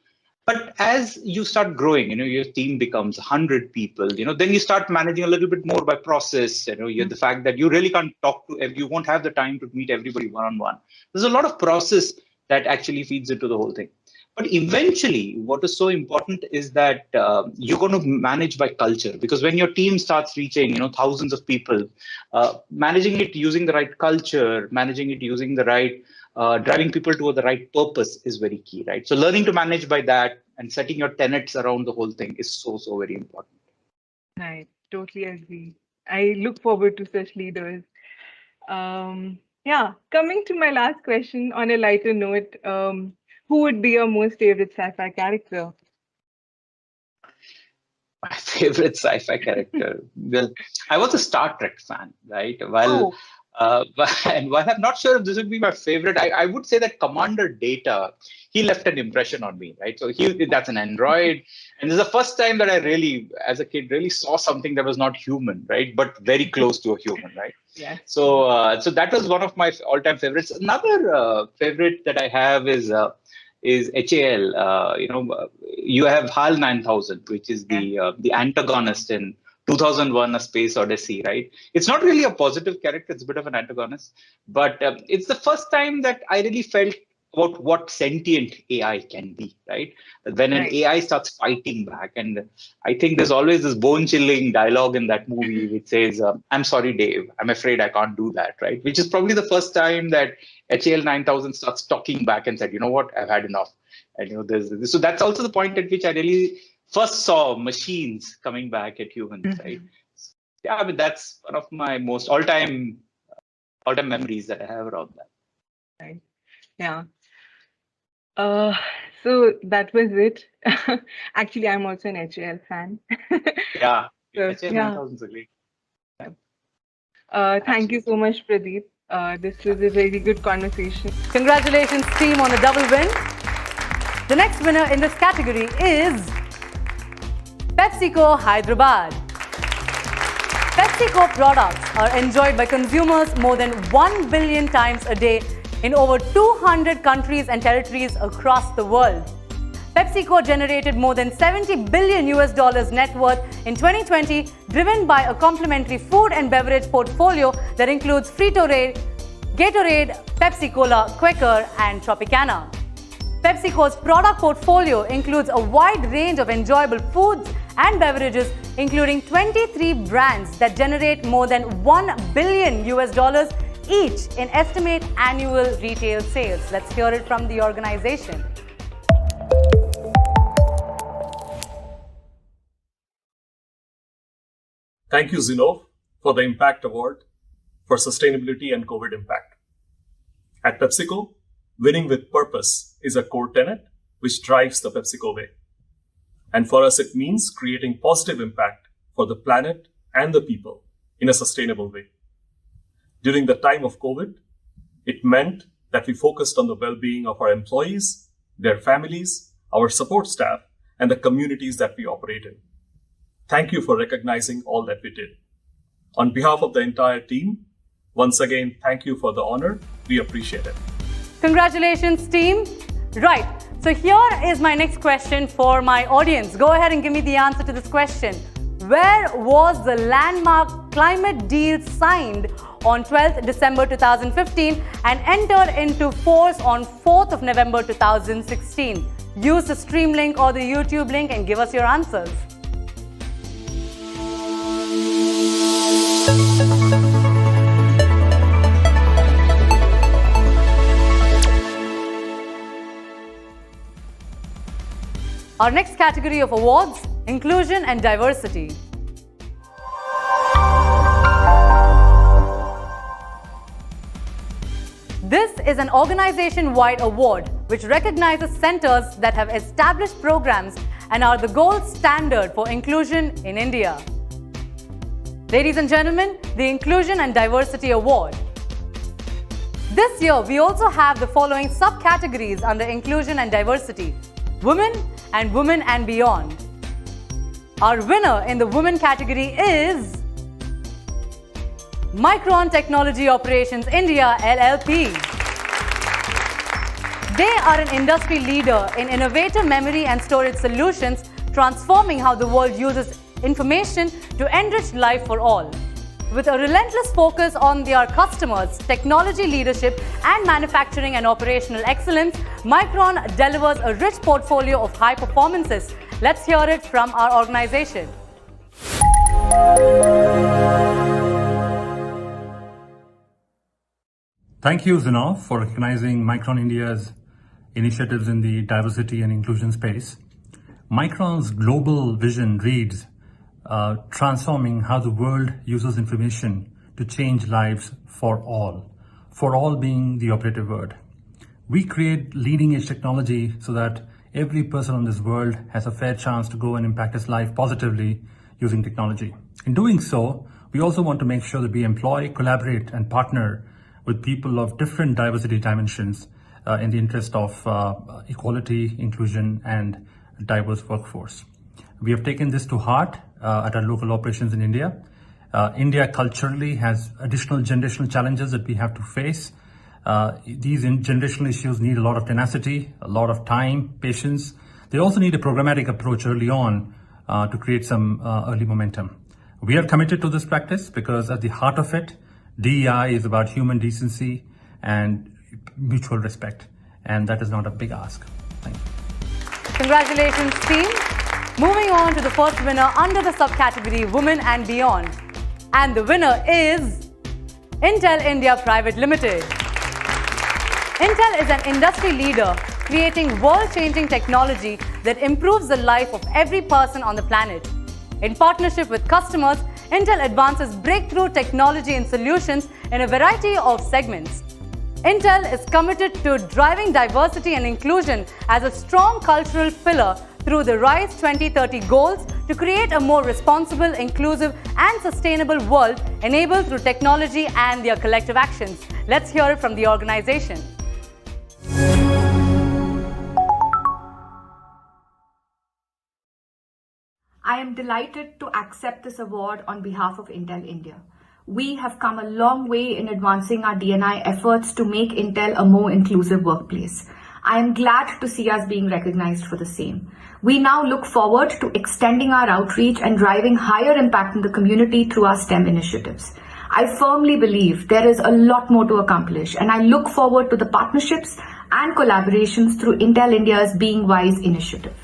But as you start growing, your team becomes 100 people, then you start managing a little bit more by process, you're the fact that you really can't talk to, you won't have the time to meet everybody one-on-one. There's a lot of process that actually feeds into the whole thing. But eventually, what is so important is that you're going to manage by culture, because when your team starts reaching, thousands of people, managing it using the right culture, managing it using the right driving people toward the right purpose is very key, right? So learning to manage by that and setting your tenets around the whole thing is so very important. Right, totally agree. I look forward to such leaders. Yeah, coming to my last question on a lighter note, who would be your most favorite sci-fi character? My favorite sci-fi character. Well, I was a Star Trek fan, right? And while I'm not sure if this would be my favorite, I would say that Commander Data, he left an impression on me, right? So that's an android. And this is the first time that I really, as a kid, really saw something that was not human, right? But very close to a human, right? Yeah. So that was one of my all-time favorites. Another favorite that I have is HAL. You have HAL 9000, which is the antagonist in 2001: A Space Odyssey, right? It's not really a positive character; it's a bit of an antagonist. But it's the first time that I really felt about what sentient AI can be, right? When an AI starts fighting back, and I think there's always this bone-chilling dialogue in that movie which says, "I'm sorry, Dave. I'm afraid I can't do that," right? Which is probably the first time that HAL 9000 starts talking back and said, "You know what? I've had enough." And there's so that's also the point at which I really first saw machines coming back at humans, right? Yeah, I mean that's one of my most all-time memories that I have around that. Right. Yeah. So that was it. Actually, I'm also an HAL fan. Yeah, So, HAL 9000 is a great. Thank you so much, Pradeep. This was a very good conversation. Congratulations, team, on the double win. The next winner in this category is PepsiCo Hyderabad. PepsiCo products are enjoyed by consumers more than 1 billion times a day in over 200 countries and territories across the world. PepsiCo generated more than $70 billion net worth in 2020, driven by a complementary food and beverage portfolio that includes Frito-Lay, Gatorade, Pepsi-Cola, Quaker, and Tropicana. PepsiCo's product portfolio includes a wide range of enjoyable foods and beverages, including 23 brands that generate more than $1 billion each in estimate annual retail sales. Let's hear it from the organization. Thank you, Zinnov, for the Impact Award for Sustainability and COVID Impact. At PepsiCo, winning with purpose is a core tenet which drives the PepsiCo way. And for us, it means creating positive impact for the planet and the people in a sustainable way. During the time of COVID, it meant that we focused on the well-being of our employees, their families, our support staff, and the communities that we operate in. Thank you for recognizing all that we did. On behalf of the entire team, once again, thank you for the honor. We appreciate it. Congratulations, team. Right. So here is my next question for my audience. Go ahead and give me the answer to this question. Where was the landmark climate deal signed on 12th December 2015 and entered into force on 4th of November 2016? Use the stream link or the YouTube link and give us your answers. Our next category of awards, inclusion and diversity. This is an organization-wide award which recognizes centers that have established programs and are the gold standard for inclusion in India. Ladies and gentlemen, the Inclusion and Diversity Award. This year, we also have the following subcategories under Inclusion and Diversity: Women and Beyond. Our winner in the Women category is Micron Technology Operations India LLP. They are an industry leader in innovative memory and storage solutions, transforming how the world uses information to enrich life for all. With a relentless focus on their customers, technology leadership, and manufacturing and operational excellence, Micron delivers a rich portfolio of high performances. Let's hear it from our organization. Thank you, Zinnov, for recognizing Micron India's initiatives in the diversity and inclusion space. Micron's global vision reads, transforming how the world uses information to change lives for all being the operative word. We create leading edge technology so that every person on this world has a fair chance to go and impact his life positively using technology. In doing so, we also want to make sure that we employ, collaborate, and partner with people of different diversity dimensions in the interest of equality, inclusion, and diverse workforce. We have taken this to heart at our local operations in India. India culturally has additional generational challenges that we have to face. These generational issues need a lot of tenacity, a lot of time, patience. They also need a programmatic approach early on to create some early momentum. We are committed to this practice because at the heart of it, DEI is about human decency and mutual respect. And that is not a big ask. Thank you. Congratulations, team. Moving on to the first winner under the subcategory Women and Beyond. And the winner is Intel India Private Limited. Intel is an industry leader creating world-changing technology that improves the life of every person on the planet. In partnership with customers, Intel advances breakthrough technology and solutions in a variety of segments. Intel is committed to driving diversity and inclusion as a strong cultural pillar through the RISE 2030 goals to create a more responsible, inclusive, and sustainable world enabled through technology and their collective actions. Let's hear it from the organization. I am delighted to accept this award on behalf of Intel India. We have come a long way in advancing our D&I efforts to make Intel a more inclusive workplace. I am glad to see us being recognized for the same. We now look forward to extending our outreach and driving higher impact in the community through our STEM initiatives. I firmly believe there is a lot more to accomplish, and I look forward to the partnerships and collaborations through Intel India's Being Wise initiative.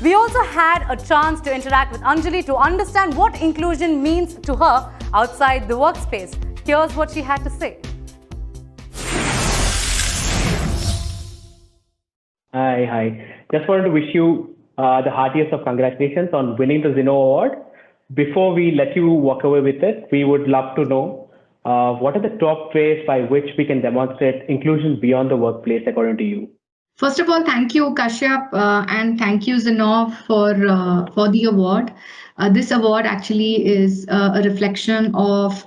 We also had a chance to interact with Anjali to understand what inclusion means to her outside the workspace. Here's what she had to say. Hi. Just wanted to wish you the heartiest of congratulations on winning the Zinnov Award. Before we let you walk away with it, we would love to know what are the top ways by which we can demonstrate inclusion beyond the workplace according to you? First of all, thank you, Kashyap, and thank you, Zinnov, for the award. This award actually is a reflection of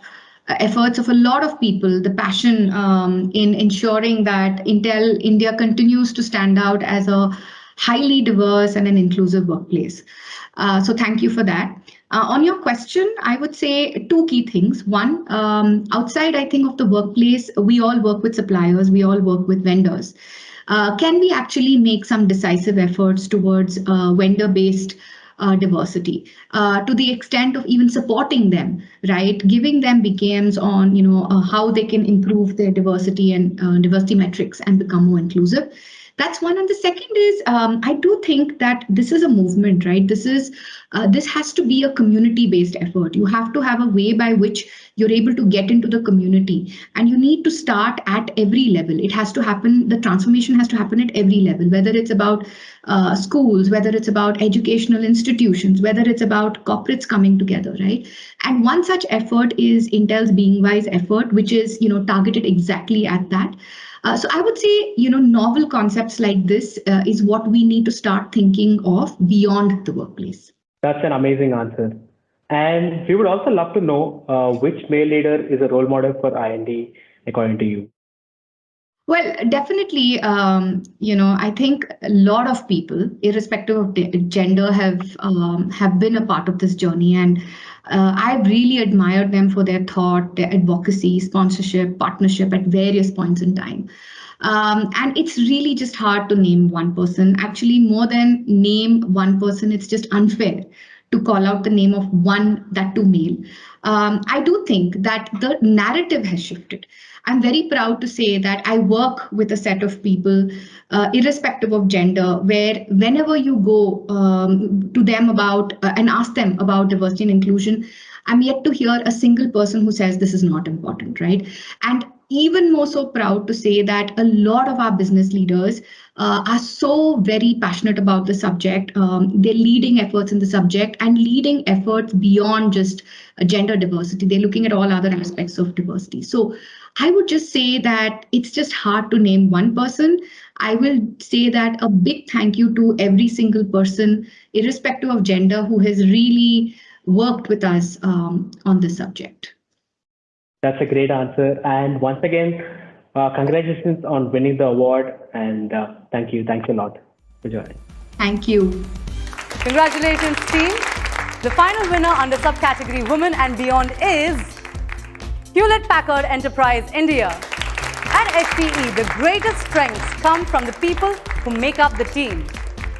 efforts of a lot of people, the passion in ensuring that Intel India continues to stand out as a highly diverse and an inclusive workplace. So thank you for that. On your question, I would say two key things. One, outside, I think, of the workplace, we all work with suppliers, we all work with vendors. Can we actually make some decisive efforts towards vendor-based diversity to the extent of even supporting them, right? Giving them BKMs on, how they can improve their diversity and diversity metrics and become more inclusive. That's one. And the second is, I do think that this is a movement, right? This has to be a community-based effort. You have to have a way by which you're able to get into the community, and you need to start at every level. It has to happen. The transformation has to happen at every level, whether it's about schools, whether it's about educational institutions, whether it's about corporates coming together, right? And one such effort is Intel's Being Wise effort, which is, targeted exactly at that. So I would say, novel concepts like this is what we need to start thinking of beyond the workplace. That's an amazing answer. And we would also love to know which male leader is a role model for IND according to you. Well, definitely, I think a lot of people, irrespective of gender, have been a part of this journey, and I've really admired them for their thought, their advocacy, sponsorship, partnership at various points in time. And it's really just hard to name one person. Actually, more than name one person, it's just unfair to call out the name of one, that too male. I do think that the narrative has shifted. I'm very proud to say that I work with a set of people, irrespective of gender, where whenever you go to them about and ask them about diversity and inclusion, I'm yet to hear a single person who says this is not important, right? And even more so proud to say that a lot of our business leaders are so very passionate about the subject. They're leading efforts in the subject and leading efforts beyond just gender diversity. They're looking at all other aspects of diversity. So I would just say that it's just hard to name one person. I will say that a big thank you to every single person, irrespective of gender, who has really worked with us on this subject. That's a great answer. And once again, congratulations on winning the award. And thank you. Thanks a lot for joining. Thank you. Congratulations, team. The final winner under subcategory Women and Beyond is Hewlett-Packard Enterprise India. At HPE, the greatest strengths come from the people who make up the team.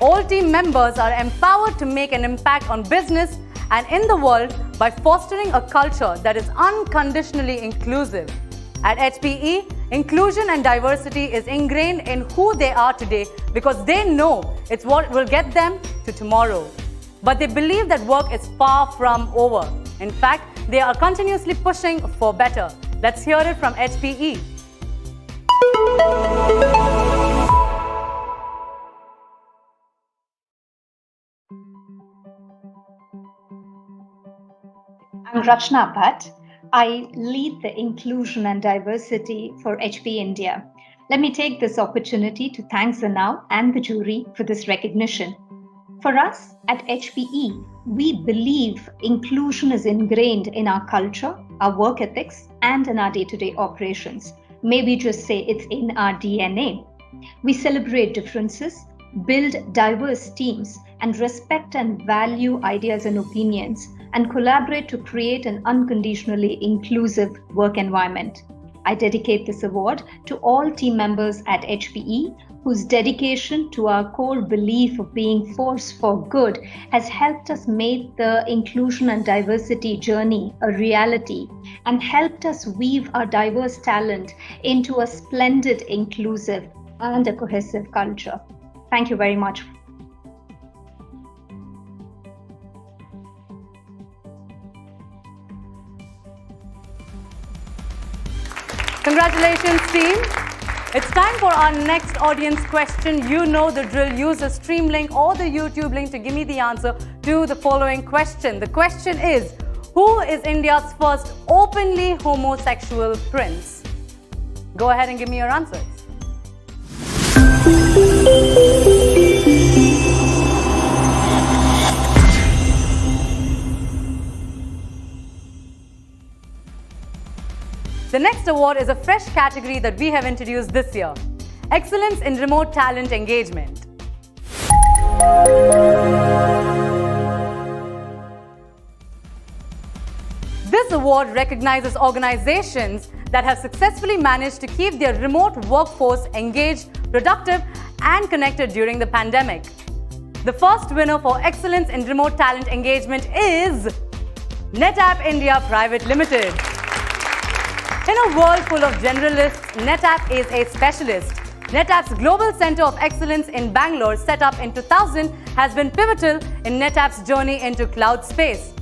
All team members are empowered to make an impact on business and in the world by fostering a culture that is unconditionally inclusive. At HPE, inclusion and diversity is ingrained in who they are today because they know it's what will get them to tomorrow. But they believe that work is far from over. In fact, they are continuously pushing for better. Let's hear it from HPE. I'm Rachna Bhatt. I lead the inclusion and diversity for HPE India. Let me take this opportunity to thank Zinnov and the jury for this recognition. For us at HPE, we believe inclusion is ingrained in our culture, our work ethics, and in our day-to-day operations. Maybe just say it's in our DNA. We celebrate differences, build diverse teams, and respect and value ideas and opinions, and collaborate to create an unconditionally inclusive work environment. I dedicate this award to all team members at HPE whose dedication to our core belief of being force for good has helped us make the inclusion and diversity journey a reality and helped us weave our diverse talent into a splendid, inclusive, and a cohesive culture. Thank you very much. Congratulations, team. It's time for our next audience question. You know the drill. Use the stream link or the YouTube link to give me the answer to the following question. The question is, who is India's first openly homosexual prince? Go ahead and give me your answers. The next award is a fresh category that we have introduced this year: Excellence in Remote Talent Engagement. This award recognizes organizations that have successfully managed to keep their remote workforce engaged, productive, and connected during the pandemic. The first winner for Excellence in Remote Talent Engagement is NetApp India Private Limited. In a world full of generalists, NetApp is a specialist. NetApp's Global Center of Excellence in Bangalore, set up in 2000, has been pivotal in NetApp's journey into cloud space.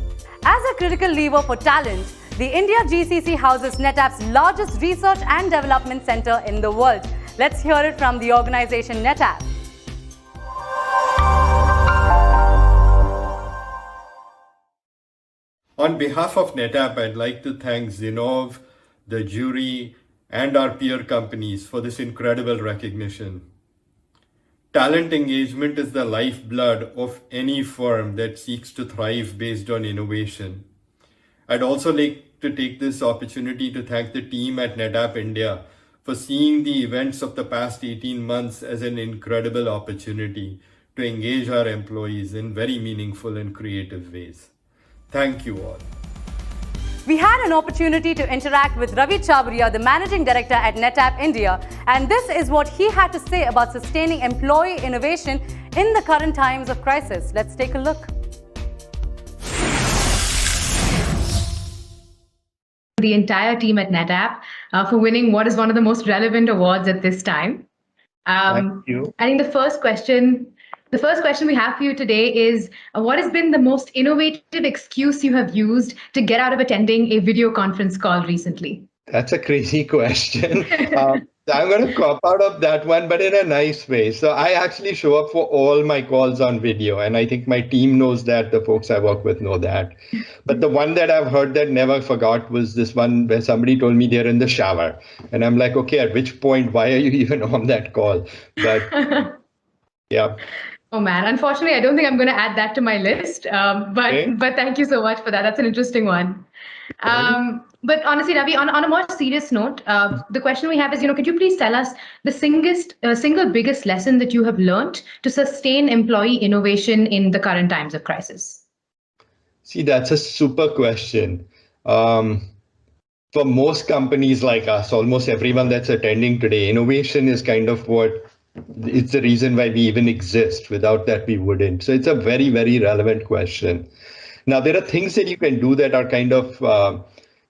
As a critical lever for talent, the India GCC houses NetApp's largest research and development center in the world. Let's hear it from the organization NetApp. On behalf of NetApp, I'd like to thank Zinnov, the jury, and our peer companies for this incredible recognition. Talent engagement is the lifeblood of any firm that seeks to thrive based on innovation. I'd also like to take this opportunity to thank the team at NetApp India for seeing the events of the past 18 months as an incredible opportunity to engage our employees in very meaningful and creative ways. Thank you all. We had an opportunity to interact with Ravi Chabria, the Managing Director at NetApp India, and this is what he had to say about sustaining employee innovation in the current times of crisis. Let's take a look. The entire team at NetApp for winning what is one of the most relevant awards at this time. Thank you. I think the first question we have for you today is, what has been the most innovative excuse you have used to get out of attending a video conference call recently? That's a crazy question. I'm going to cop out of that one, but in a nice way. So I actually show up for all my calls on video, and I think my team knows that, the folks I work with know that. But the one that I've heard that never forgot was this one where somebody told me they're in the shower. And I'm like, okay, at which point, why are you even on that call? But yeah. Oh man, unfortunately, I don't think I'm going to add that to my list. But thank you so much for that. That's an interesting one. But honestly, Ravi, on a more serious note, the question we have is, could you please tell us the single biggest lesson that you have learned to sustain employee innovation in the current times of crisis? See, that's a super question. For most companies like us, almost everyone that's attending today, innovation is kind of it's the reason why we even exist. Without that, we wouldn't. So it's a very, very relevant question. Now, there are things that you can do that are kind of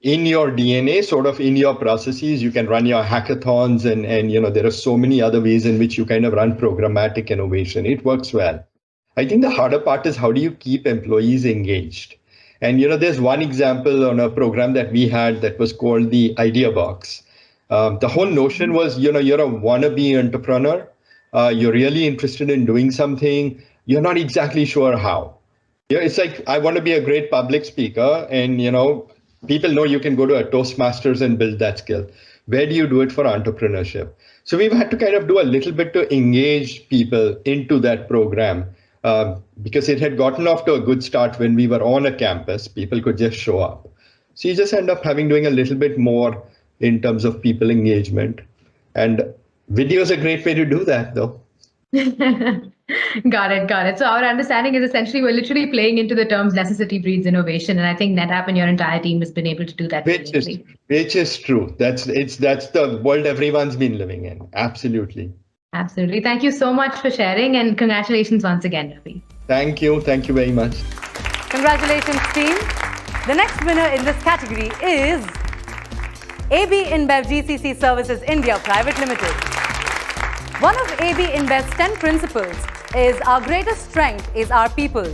in your DNA, sort of in your processes. You can run your hackathons and there are so many other ways in which you kind of run programmatic innovation. It works well. I think the harder part is, how do you keep employees engaged? And, there's one example on a program that we had that was called the Idea Box. The whole notion was, you're a wannabe entrepreneur. You're really interested in doing something. You're not exactly sure how. It's like, I want to be a great public speaker, and, people know you can go to a Toastmasters and build that skill. Where do you do it for entrepreneurship? So we've had to kind of do a little bit to engage people into that program because it had gotten off to a good start when we were on a campus. People could just show up. So you just end up doing a little bit more in terms of people engagement. And video is a great way to do that, though. Got it. So our understanding is essentially we're literally playing into the terms necessity breeds innovation. And I think NetApp and your entire team has been able to do that. Which is true. That's the world everyone's been living in. Absolutely. Absolutely. Thank you so much for sharing, and congratulations once again, Ravi. Thank you. Thank you very much. Congratulations, team. The next winner in this category is AB InBev GCC Services India Private Limited. One of AB InBev's 10 principles is our greatest strength is our people.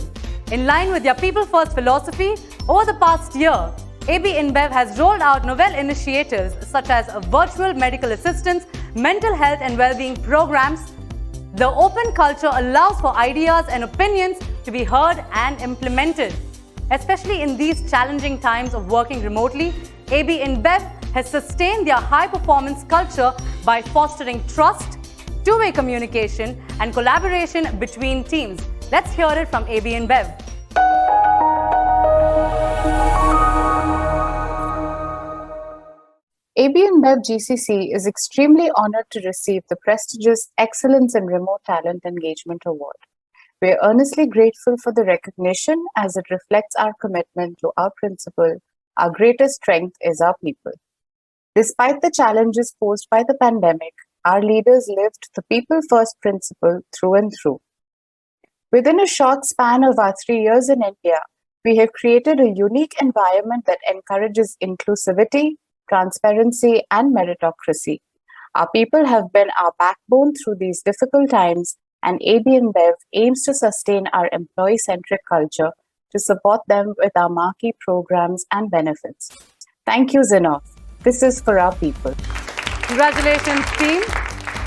In line with their people-first philosophy, over the past year, AB InBev has rolled out novel initiatives such as virtual medical assistance, mental health and well-being programs. The open culture allows for ideas and opinions to be heard and implemented. Especially in these challenging times of working remotely, AB InBev has sustained their high-performance culture by fostering trust, two-way communication and collaboration between teams. Let's hear it from AB InBev. AB AB InBev GCC is extremely honored to receive the prestigious Excellence in Remote Talent Engagement Award. We are earnestly grateful for the recognition as it reflects our commitment to our principle, our greatest strength is our people. Despite the challenges posed by the pandemic, our leaders lived the people-first principle through and through. Within a short span of our 3 years in India, we have created a unique environment that encourages inclusivity, transparency, and meritocracy. Our people have been our backbone through these difficult times, and AB InBev aims to sustain our employee-centric culture to support them with our marquee programs and benefits. Thank you, Zinnov. This is for our people. Congratulations, team.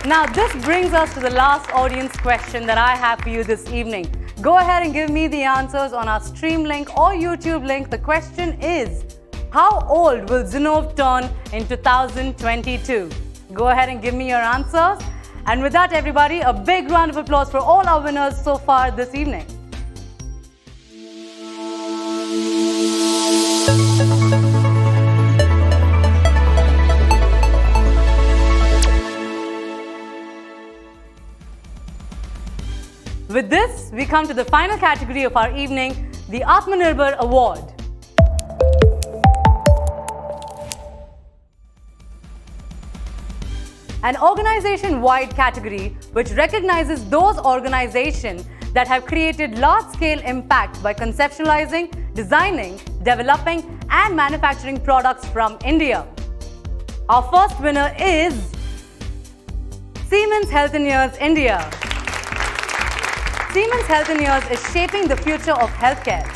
Now, this brings us to the last audience question that I have for you this evening. Go ahead and give me the answers on our stream link or YouTube link. The question is, how old will Zinnov turn in 2022? Go ahead and give me your answers. And with that, everybody, a big round of applause for all our winners so far this evening. With this, we come to the final category of our evening, the Atmanirbhar Award. An organization-wide category which recognizes those organizations that have created large-scale impact by conceptualizing, designing, developing, and manufacturing products from India. Our first winner is Siemens Healthineers India. Siemens Healthineers is shaping the future of healthcare.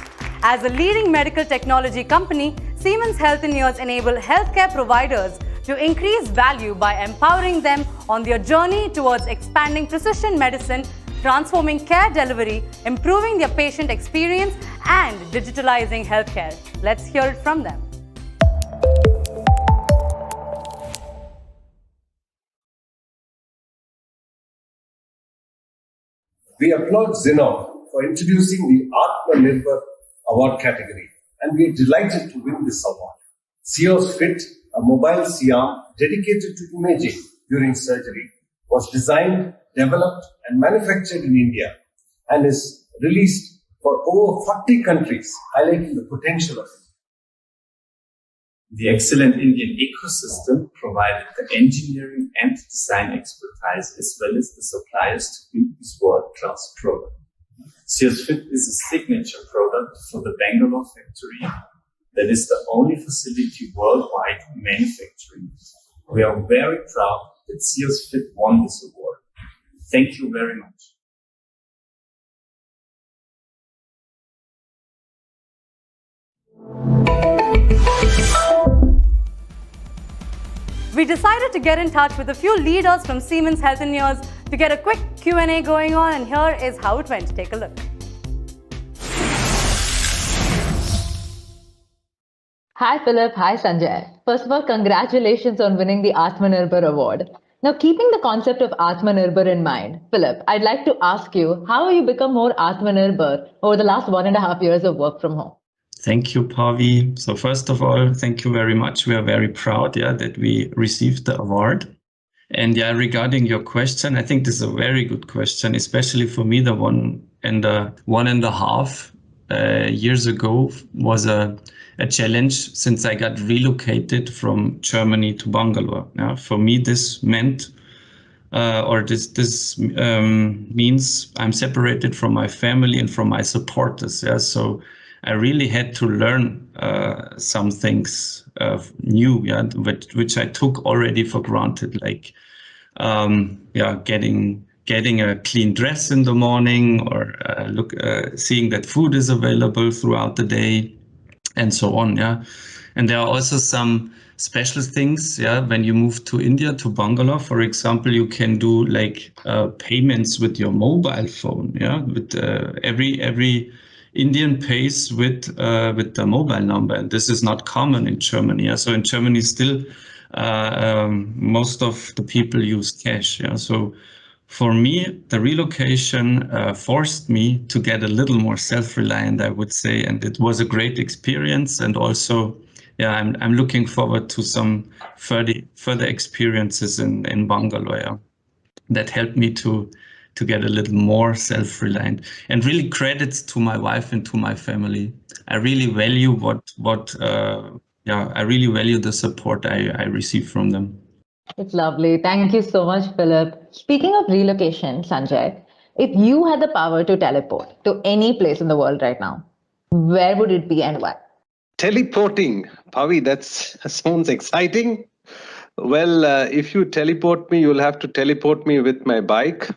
As a leading medical technology company, Siemens Healthineers enable healthcare providers to increase value by empowering them on their journey towards expanding precision medicine, transforming care delivery, improving their patient experience, and digitalizing healthcare. Let's hear it from them. We applaud Zinnov for introducing the Atmanirbhar Award category, and we are delighted to win this award. Seos Fit, a mobile C-arm dedicated to imaging during surgery, was designed, developed, and manufactured in India and is released for over 40 countries, highlighting the potential of it. The excellent Indian ecosystem provided the engineering and design expertise as well as the suppliers to build this world-class product. Seos Fit is a signature product for the Bangalore factory that is the only facility worldwide manufacturing. We are very proud that Seos Fit won this award. Thank you very much. We decided to get in touch with a few leaders from Siemens Healthineers to get a quick Q&A going on, and here is how it went. Take a look. Hi Philip, hi Sanjay. First of all, congratulations on winning the Atmanirbhar Award. Now, keeping the concept of Atmanirbhar in mind, Philip, I'd like to ask you, how have you become more Atmanirbhar over the last 1.5 years of work from home? Thank you, Pavi. So first of all, thank you very much. We are very proud that we received the award. And regarding your question, I think this is a very good question, especially for me. The 1.5 years ago was a challenge since I got relocated from Germany to Bangalore. For me, this meant means I'm separated from my family and from my supporters. So I really had to learn some things new, which I took already for granted, like getting a clean dress in the morning, or seeing that food is available throughout the day, and so on. And there are also some special things. When you move to India, to Bangalore, for example, you can do like payments with your mobile phone. With every Indian pays with the mobile number, and this is not common in Germany. So in Germany, still most of the people use cash. So for me, the relocation forced me to get a little more self-reliant, I would say, and it was a great experience, and also yeah, I'm looking forward to some further experiences in Bangalore, yeah, that helped me to get a little more self-reliant. And really credits to my wife and to my family. I really value I really value the support I receive from them. It's lovely. Thank you so much, Philip. Speaking of relocation, Sanjay, if you had the power to teleport to any place in the world right now, where would it be and why? Teleporting, Pavi, that sounds exciting. Well, if you teleport me, you'll have to teleport me with my bike,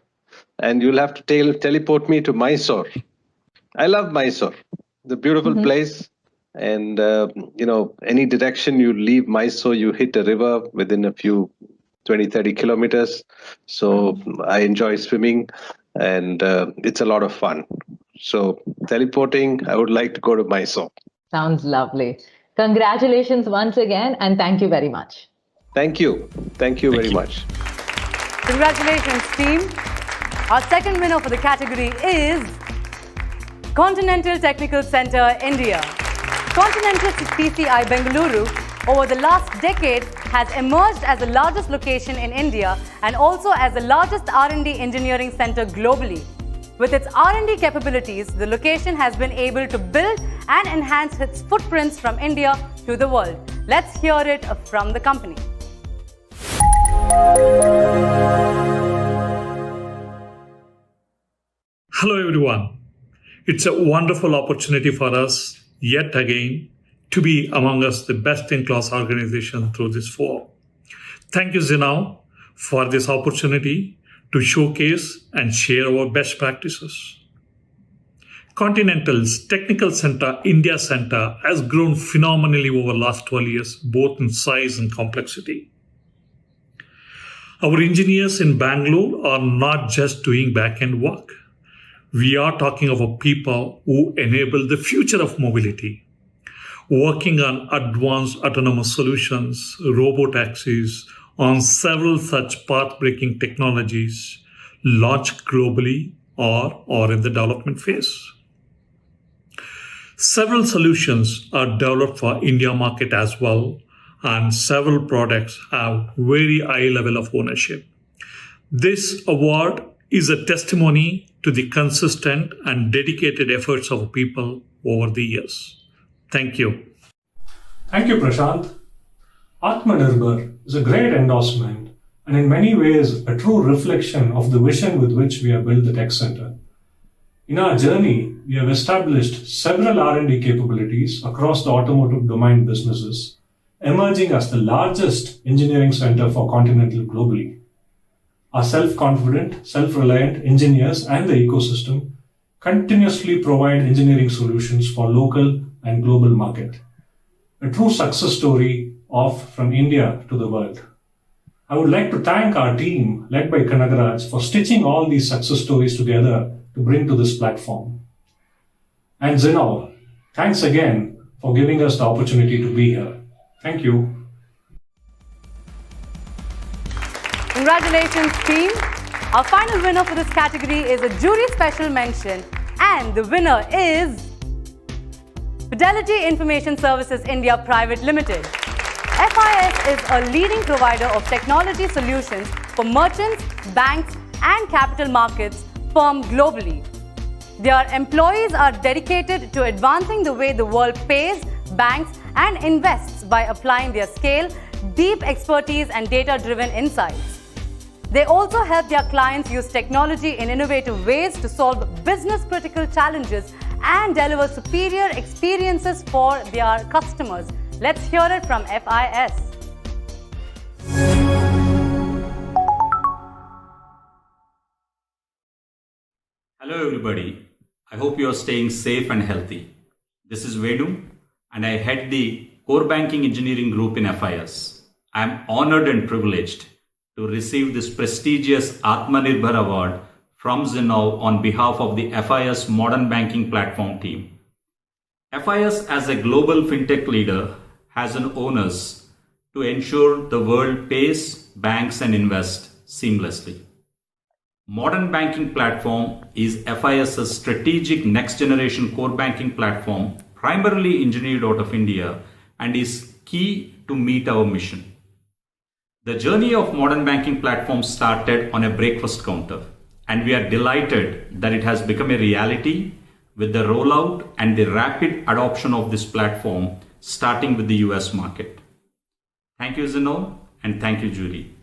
and you'll have to teleport me to Mysore. I love Mysore. It's a beautiful place. And, any direction you leave Mysore, you hit a river within a few 20, 30 kilometers. So I enjoy swimming, and it's a lot of fun. So teleporting, I would like to go to Mysore. Sounds lovely. Congratulations once again, and thank you very much. Thank you. Thank you very much. Congratulations, team. Our second winner for the category is Continental Technical Centre, India. Continental TCI Bengaluru over the last decade has emerged as the largest location in India and also as the largest R&D engineering centre globally. With its R&D capabilities, the location has been able to build and enhance its footprints from India to the world. Let's hear it from the company. Hello everyone. It's a wonderful opportunity for us, yet again, to be among us the best-in-class organization through this forum. Thank you, Zinnov, for this opportunity to showcase and share our best practices. Continental's Technical Centre, India Centre, has grown phenomenally over the last 12 years, both in size and complexity. Our engineers in Bangalore are not just doing back-end work. We are talking about people who enable the future of mobility, working on advanced autonomous solutions, robotaxis, on several such path-breaking technologies launched globally or in the development phase. Several solutions are developed for India market as well, and several products have very high level of ownership. This award is a testimony to the consistent and dedicated efforts of people over the years. Thank you. Thank you, Prashant. Atmanirbhar is a great endorsement and in many ways a true reflection of the vision with which we have built the Tech Center. In our journey, we have established several R&D capabilities across the automotive domain businesses, emerging as the largest engineering center for Continental globally. Our self-confident, self-reliant engineers and the ecosystem continuously provide engineering solutions for local and global market. A true success story of from India to the world. I would like to thank our team led by Kanagaraj for stitching all these success stories together to bring to this platform. And Zinnov, thanks again for giving us the opportunity to be here. Thank you. Congratulations, team. Our final winner for this category is a jury special mention, and the winner is Fidelity Information Services India Private Limited. FIS is a leading provider of technology solutions for merchants, banks, and capital markets firms globally. Their employees are dedicated to advancing the way the world pays, banks, and invests by applying their scale, deep expertise, and data-driven insights. They also help their clients use technology in innovative ways to solve business-critical challenges and deliver superior experiences for their customers. Let's hear it from FIS. Hello everybody. I hope you are staying safe and healthy. This is Venu and I head the Core Banking Engineering Group in FIS. I am honored and privileged to receive this prestigious Atmanirbhar Award from Zinnov on behalf of the FIS Modern Banking Platform team. FIS as a global fintech leader has an onus to ensure the world pays, banks and invests seamlessly. Modern Banking Platform is FIS's strategic next generation core banking platform primarily engineered out of India and is key to meet our mission. The journey of modern banking platforms started on a breakfast counter, and we are delighted that it has become a reality with the rollout and the rapid adoption of this platform, starting with the US market. Thank you, Zinnov, and thank you, jury,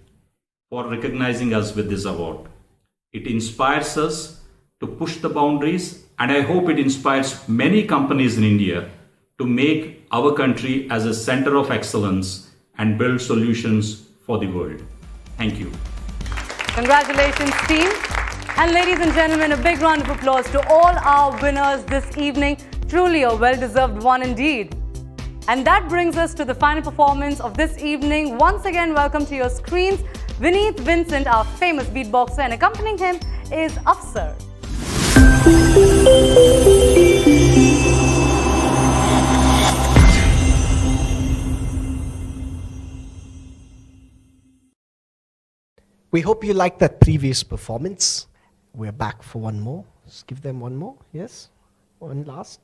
for recognizing us with this award. It inspires us to push the boundaries, and I hope it inspires many companies in India to make our country as a center of excellence and build solutions for the world. Thank you. Congratulations, team. And ladies and gentlemen, a big round of applause to all our winners this evening. Truly a well-deserved one indeed. And that brings us to the final performance of this evening. Once again, welcome to your screens, Vineet Vincent, our famous beatboxer, and accompanying him is Afsar. We hope you liked that previous performance. We're back for one more. Just give them one more. Yes? One last.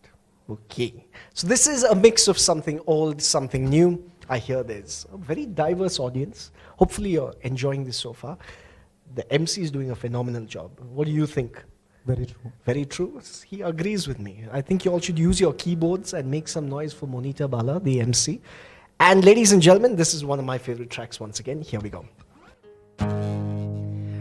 Okay. So this is a mix of something old, something new. I hear there's a very diverse audience. Hopefully you're enjoying this so far. The MC is doing a phenomenal job. What do you think? Very true. Very true. He agrees with me. I think you all should use your keyboards and make some noise for Monita Bala, the MC. And ladies and gentlemen, this is one of my favorite tracks once again. Here we go.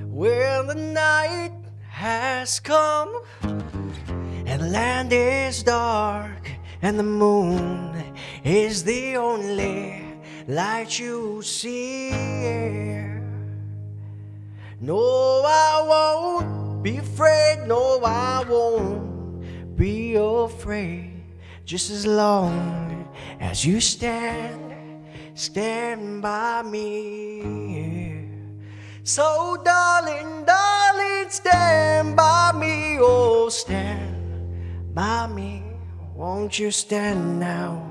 Well, the night has come and the land is dark and the moon is the only light you see. No, I won't be afraid. No, I won't be afraid. Just as long as you stand by me. So darling, darling, stand by me. Oh, stand by me. Won't you stand now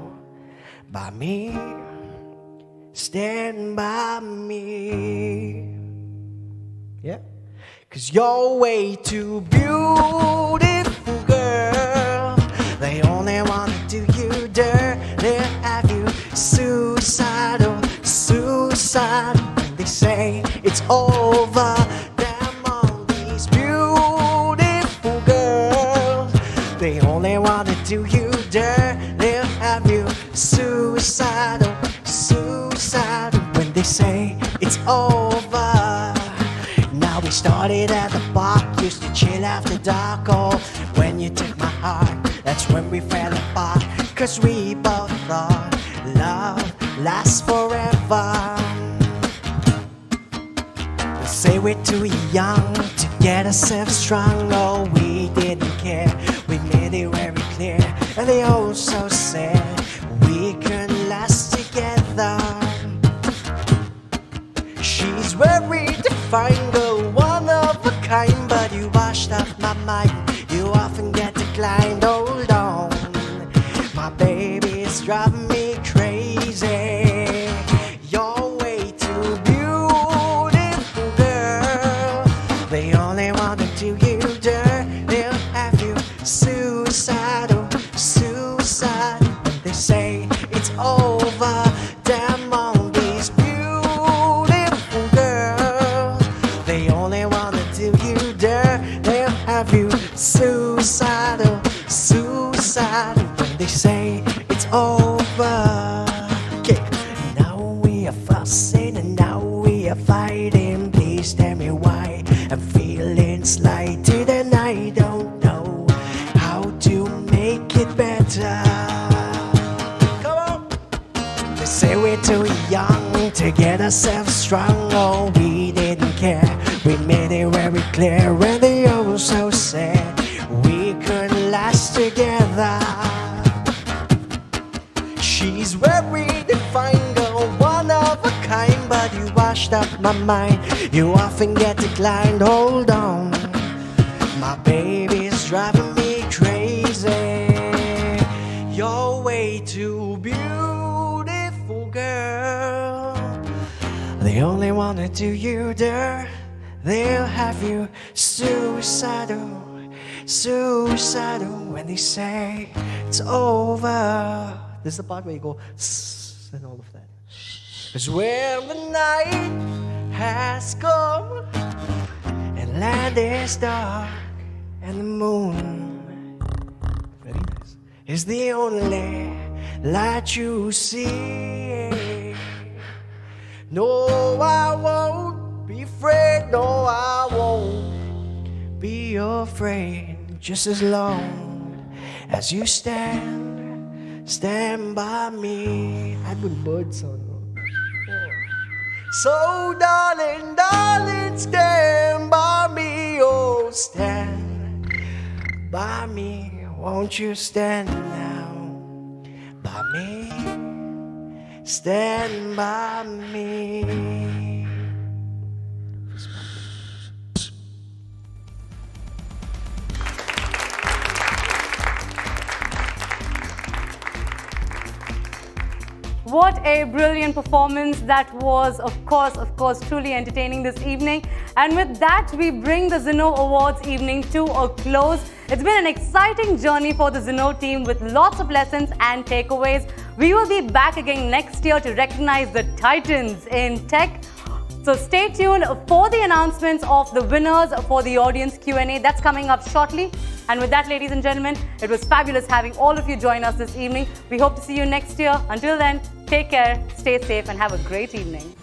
by me? Stand by me. Yeah? 'Cause you're way too beautiful, girl. They only wanna do you dirt. They'll have you suicidal, suicidal. When they say it's over, damn all these beautiful girls. They only wanna do you dirt. They'll have you suicidal, suicidal. When they say it's over. Now we started at the bar, used to chill after dark. Oh, when you took my heart, that's when we fell apart. 'Cause we both thought love lasts forever. They say we're too young to get ourselves strong. Oh, we didn't care, we made it very clear. And they also said we could last together. She's very defined, girl, one of a kind. But you washed up my mind, you often get declined. Hold on, my baby is driving me crazy. You're way too beautiful, girl. They only want to do you dirt. They'll have you suicidal, suicidal. When they say it's over, damn all these beautiful girls. They only want to do you dirt. They'll have you suicidal, suicidal. When they say it's over. Okay. Now we are fussing and now we are fighting. Please tell me why I'm feeling slighted and I don't know how to make it better. Come on. They say we're too young to get ourselves strong. Oh, we didn't care, we made it very clear. And they also said we could last together. She's very defined, girl, one of a kind. But you washed up my mind, you often get declined. Hold on, my baby's driving me crazy. You're way too beautiful, girl. They only wanna do you dirt. They'll have you suicidal, suicidal. When they say it's over, This is the part where you go and all of that. Because when the night has come and land is dark and the moon, very nice, is the only light you see. No, I won't be afraid. No, I won't be afraid. Just as long as you stand by me. I put birds on. So, darling, darling, stand by me. Oh, stand by me. Won't you stand now by me? Stand by me. What a brilliant performance that was, of course, truly entertaining this evening. And with that, we bring the Zinnov Awards evening to a close. It's been an exciting journey for the Zinnov team with lots of lessons and takeaways. We will be back again next year to recognize the titans in tech. So stay tuned for the announcements of the winners for the audience Q&A. That's coming up shortly. And with that, ladies and gentlemen, it was fabulous having all of you join us this evening. We hope to see you next year. Until then, take care, stay safe, and have a great evening.